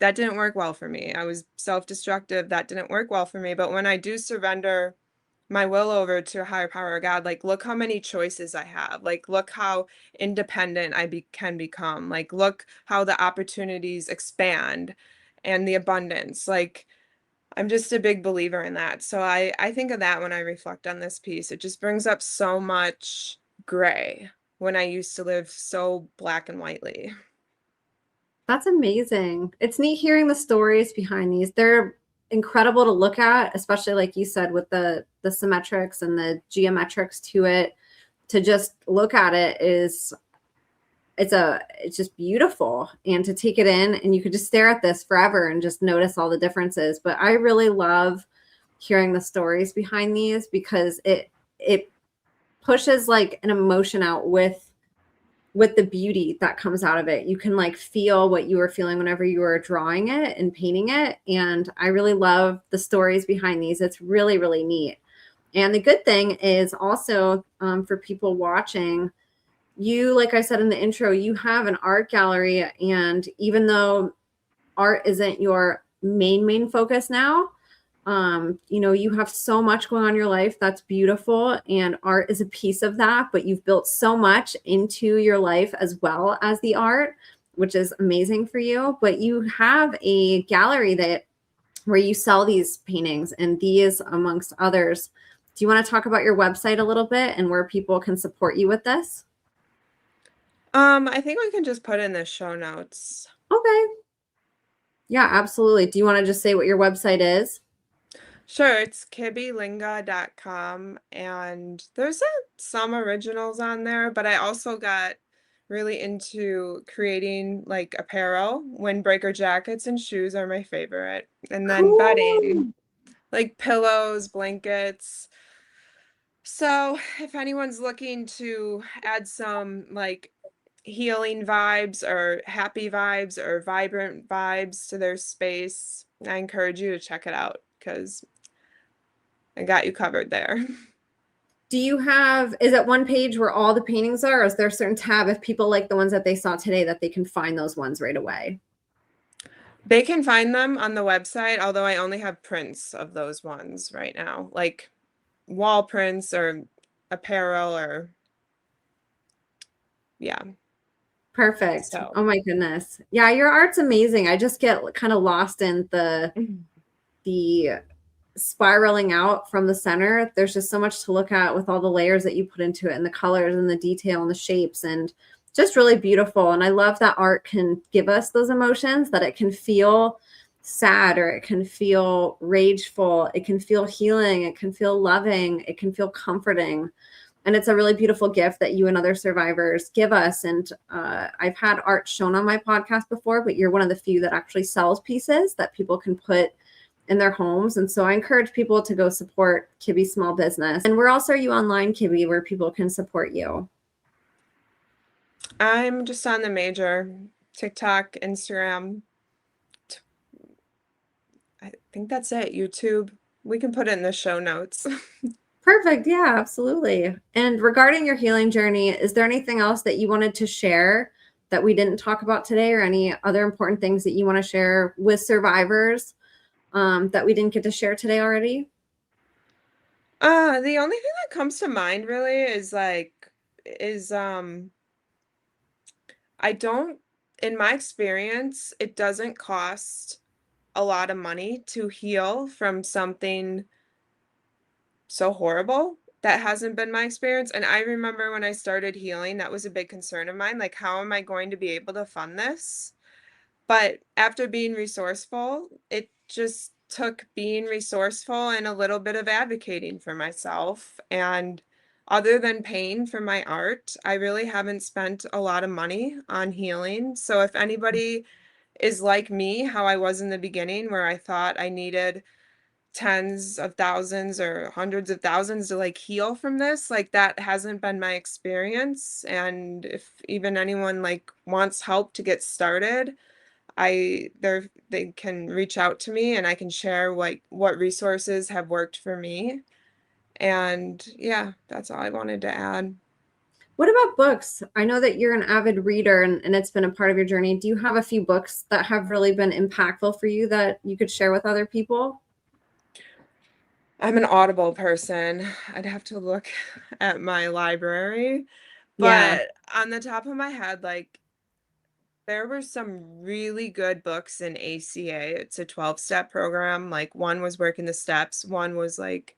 B: That didn't work well for me. I was self-destructive. That didn't work well for me. But when I do surrender my will over to a higher power or God, like look how many choices I have. Like look how independent can become. Like look how the opportunities expand and the abundance. Like I'm just a big believer in that. So I think of that when I reflect on this piece. It just brings up so much gray when I used to live so black and whitely.
A: That's amazing. It's neat hearing the stories behind these. They're incredible to look at, especially like you said, with the symmetrics and the geometrics to it. To just look at it is it's just beautiful, and to take it in, and you could just stare at this forever and just notice all the differences. But I really love hearing the stories behind these, because it pushes like an emotion out with the beauty that comes out of it. You can like feel what you were feeling whenever you were drawing it and painting it. And I really love the stories behind these. It's really, really neat. And the good thing is also, for people watching, you, like I said in the intro, you have an art gallery. And even though art isn't your main focus now, you have so much going on in your life that's beautiful, and art is a piece of that, but you've built so much into your life as well as the art, which is amazing for you. But you have a gallery where you sell these paintings, and these amongst others. Do you want to talk about your website a little bit and where people can support you with this?
B: I think we can just put in the show notes.
A: Okay. Yeah, absolutely. Do you want to just say what your website is?
B: Sure, it's kibbylinga.com, and there's some originals on there, but I also got really into creating like apparel. Windbreaker jackets and shoes are my favorite. And then
A: Cool.
B: bedding, like pillows, blankets. So if anyone's looking to add some like healing vibes or happy vibes or vibrant vibes to their space, I encourage you to check it out, because I got you covered there.
A: Do you have, is it one page where all the paintings are, or is there a certain tab if people like the ones that they saw today that they can find those ones right away?
B: They can find them on the website, although I only have prints of those ones right now, like wall prints or apparel or yeah.
A: Perfect.
B: So
A: Oh my goodness. Yeah, your art's amazing. I just get kind of lost in the spiraling out from the center. There's just so much to look at with all the layers that you put into it and the colors and the detail and the shapes and just really beautiful. And I love that art can give us those emotions, that it can feel sad or it can feel rageful, it can feel healing, it can feel loving, it can feel comforting. And it's a really beautiful gift that you and other survivors give us. And I've had art shown on my podcast before, but you're one of the few that actually sells pieces that people can put in their homes. And so I encourage people to go support Kibbi Small Business. And where else are you online, Kibbi, where people can support you?
B: I'm just on the major TikTok, Instagram. I think that's it. YouTube. We can put it in the show notes.
A: Perfect. Yeah, absolutely. And regarding your healing journey, is there anything else that you wanted to share that we didn't talk about today, or any other important things that you want to share with survivors that we didn't get to share today already?
B: The only thing that comes to mind really is I don't, in my experience, it doesn't cost a lot of money to heal from something so horrible. That hasn't been my experience. And I remember when I started healing, that was a big concern of mine. Like, how am I going to be able to fund this? But after being resourceful, it just took being resourceful and a little bit of advocating for myself. And other than paying for my art, I really haven't spent a lot of money on healing. So if anybody is like me, how I was in the beginning, where I thought I needed tens of thousands or hundreds of thousands to like heal from this, like that hasn't been my experience. And if even anyone like wants help to get started, they can reach out to me and I can share what resources have worked for me. And yeah, that's all I wanted to add.
A: What about books? I know that you're an avid reader and it's been a part of your journey. Do you have a few books that have really been impactful for you that you could share with other people?
B: I'm an Audible person. I'd have to look at my library,
A: Yeah.
B: but on the top of my head, like there were some really good books in ACA. It's a 12-step program. Like one was working the steps, one was like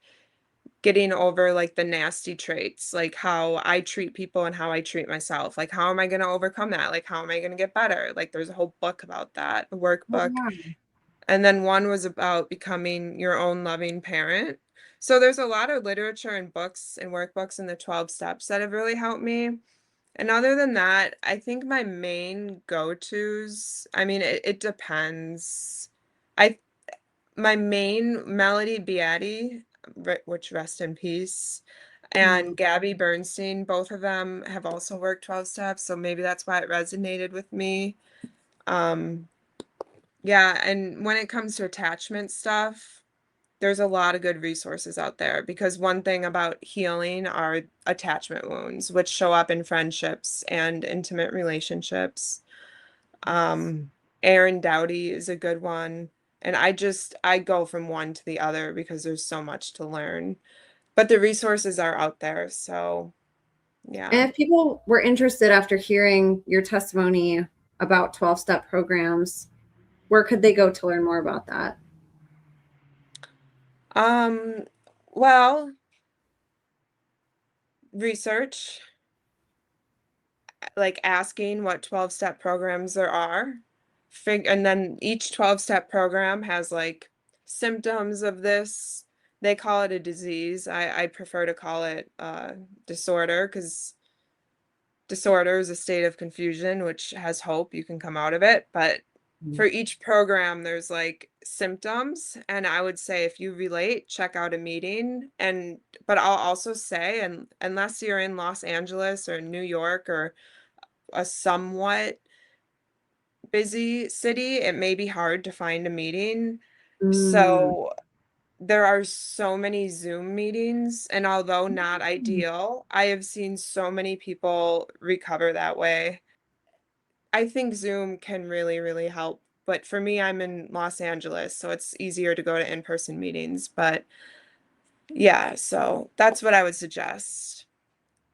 B: getting over like the nasty traits, like how I treat people and how I treat myself. Like how am I going to overcome that? Like how am I going to get better? Like there's a whole book about that, a
A: Oh,
B: workbook.
A: wow.
B: And then one was about becoming your own loving parent. So there's a lot of literature and books and workbooks in the 12 steps that have really helped me. And other than that, I think my main go-tos, I mean, it depends. I My main Melody Beatty, which rest in peace,
A: Mm.
B: and Gabby Bernstein, both of them have also worked 12 steps, so maybe that's why it resonated with me. Um, yeah, and when it comes to attachment stuff, there's a lot of good resources out there because one thing about healing are attachment wounds, which show up in friendships and intimate relationships. Um, Aaron Doughty is a good one. And I go from one to the other because there's so much to learn. But the resources are out there. So, yeah.
A: And if people were interested after hearing your testimony about 12-step programs, where could they go to learn more about that?
B: Um, well, research, like asking what 12-step programs there are. And then each 12-step program has like symptoms of this. They call it a disease. I prefer to call it disorder because disorder is a state of confusion, which has hope. You can come out of it. But for each program, there's like symptoms. And I would say if you relate, check out a meeting. But I'll also say, and unless you're in Los Angeles or New York or a somewhat busy city, it may be hard to find a meeting.
A: Mm.
B: So there are so many Zoom meetings, and although not ideal, I have seen so many people recover that way. I think Zoom can really, really help but for me, I'm in Los Angeles, so it's easier to go to in-person meetings. But yeah, so that's what I would suggest.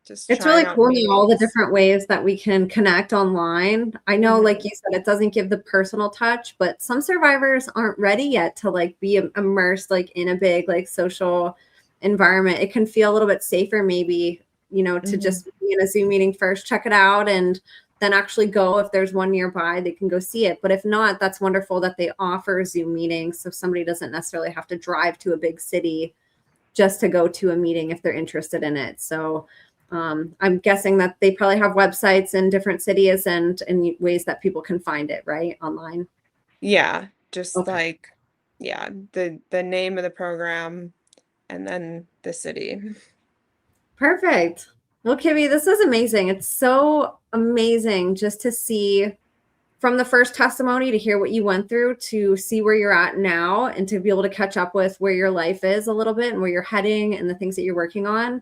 B: Just
A: It's
B: trying
A: really
B: out
A: cool now, all the
B: meetings.
A: different ways that we can connect online. I know, like you said, it doesn't give the personal touch, but some survivors aren't ready yet to like be immersed like in a big like social environment. It can feel a little bit safer maybe, you know, to just be in a Zoom meeting first, check it out, and then actually go. If there's one nearby, they can go see it. But if not, that's wonderful that they offer Zoom meetings so somebody doesn't necessarily have to drive to a big city just to go to a meeting if they're interested in it. So I'm guessing that they probably have websites in different cities and ways that people can find it, right? Online.
B: Yeah, just
A: Okay.
B: like, yeah, the name of the program and then the city.
A: Perfect. Well, Kibby, this is amazing. It's so amazing just to see from the first testimony to hear what you went through to see where you're at now and to be able to catch up with where your life is a little bit and where you're heading and the things that you're working on.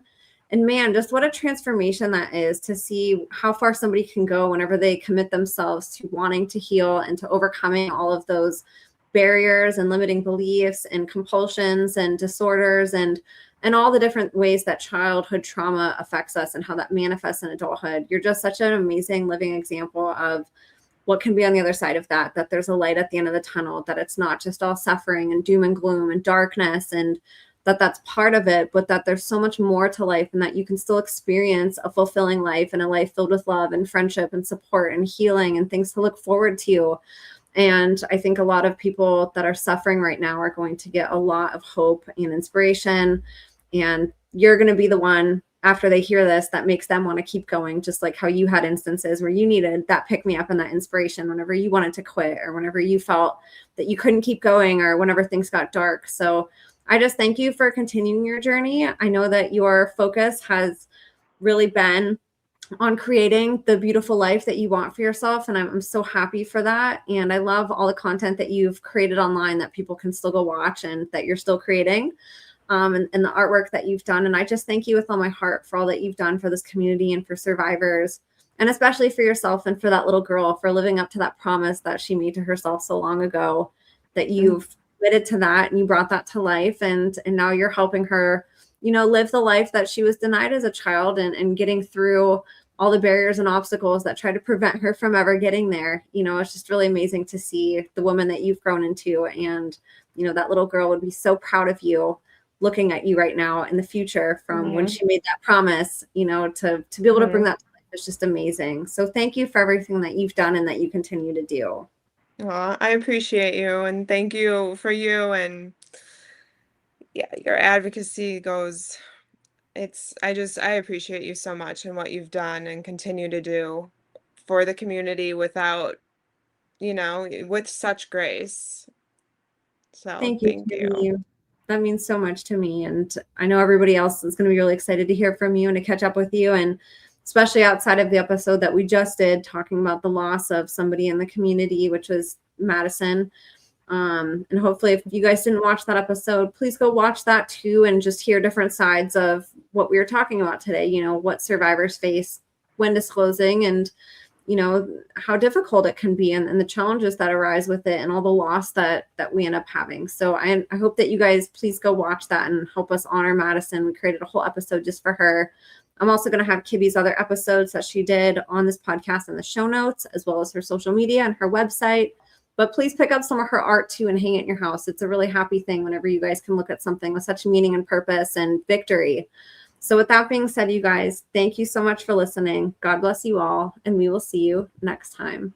A: And man, just what a transformation that is to see how far somebody can go whenever they commit themselves to wanting to heal and to overcoming all of those barriers and limiting beliefs and compulsions and disorders and all the different ways that childhood trauma affects us and how that manifests in adulthood. You're just such an amazing living example of what can be on the other side of that, that there's a light at the end of the tunnel, that it's not just all suffering and doom and gloom and darkness, and that that's part of it, but that there's so much more to life and that you can still experience a fulfilling life and a life filled with love and friendship and support and healing and things to look forward to. And I think a lot of people that are suffering right now are going to get a lot of hope and inspiration. And you're going to be the one after they hear this that makes them want to keep going, just like how you had instances where you needed that pick me up and that inspiration whenever you wanted to quit or whenever you felt that you couldn't keep going or whenever things got dark. So I just thank you for continuing your journey. I know that your focus has really been on creating the beautiful life that you want for yourself. And I'm so happy for that. And I love all the content that you've created online that people can still go watch and that you're still creating. And the artwork that you've done. And I just thank you with all my heart for all that you've done for this community and for survivors, and especially for yourself and for that little girl for living up to that promise that she made to herself so long ago, that you've committed to that and you brought that to life. And now you're helping her, you know, live the life that she was denied as a child and getting through all the barriers and obstacles that try to prevent her from ever getting there. You know, it's just really amazing to see the woman that you've grown into. And, you know, that little girl would be so proud of you looking at you right now in the future from when she made that promise, you know, to be able to bring that to life is just amazing. So thank you for everything that you've done and that you continue to do.
B: Well, I appreciate you and thank you for you, and yeah, your advocacy goes, I appreciate you so much and what you've done and continue to do for the community without, with such grace. So
A: Thank you,
B: thank you.
A: Kibby. That means so much to me. And I know everybody else is going to be really excited to hear from you and to catch up with you. And especially outside of the episode that we just did, talking about the loss of somebody in the community, which was Madison. And hopefully if you guys didn't watch that episode, please go watch that too and just hear different sides of what we were talking about today, you know, what survivors face when disclosing and, you know, how difficult it can be and the challenges that arise with it and all the loss that we end up having. So I hope that you guys please go watch that and help us honor Madison. We created a whole episode just for her. I'm also going to have Kibby's other episodes that she did on this podcast in the show notes, as well as her social media and her website. But please pick up some of her art too and hang it in your house. It's a really happy thing whenever you guys can look at something with such meaning and purpose and victory. So with that being said, you guys, thank you so much for listening. God bless you all, and we will see you next time.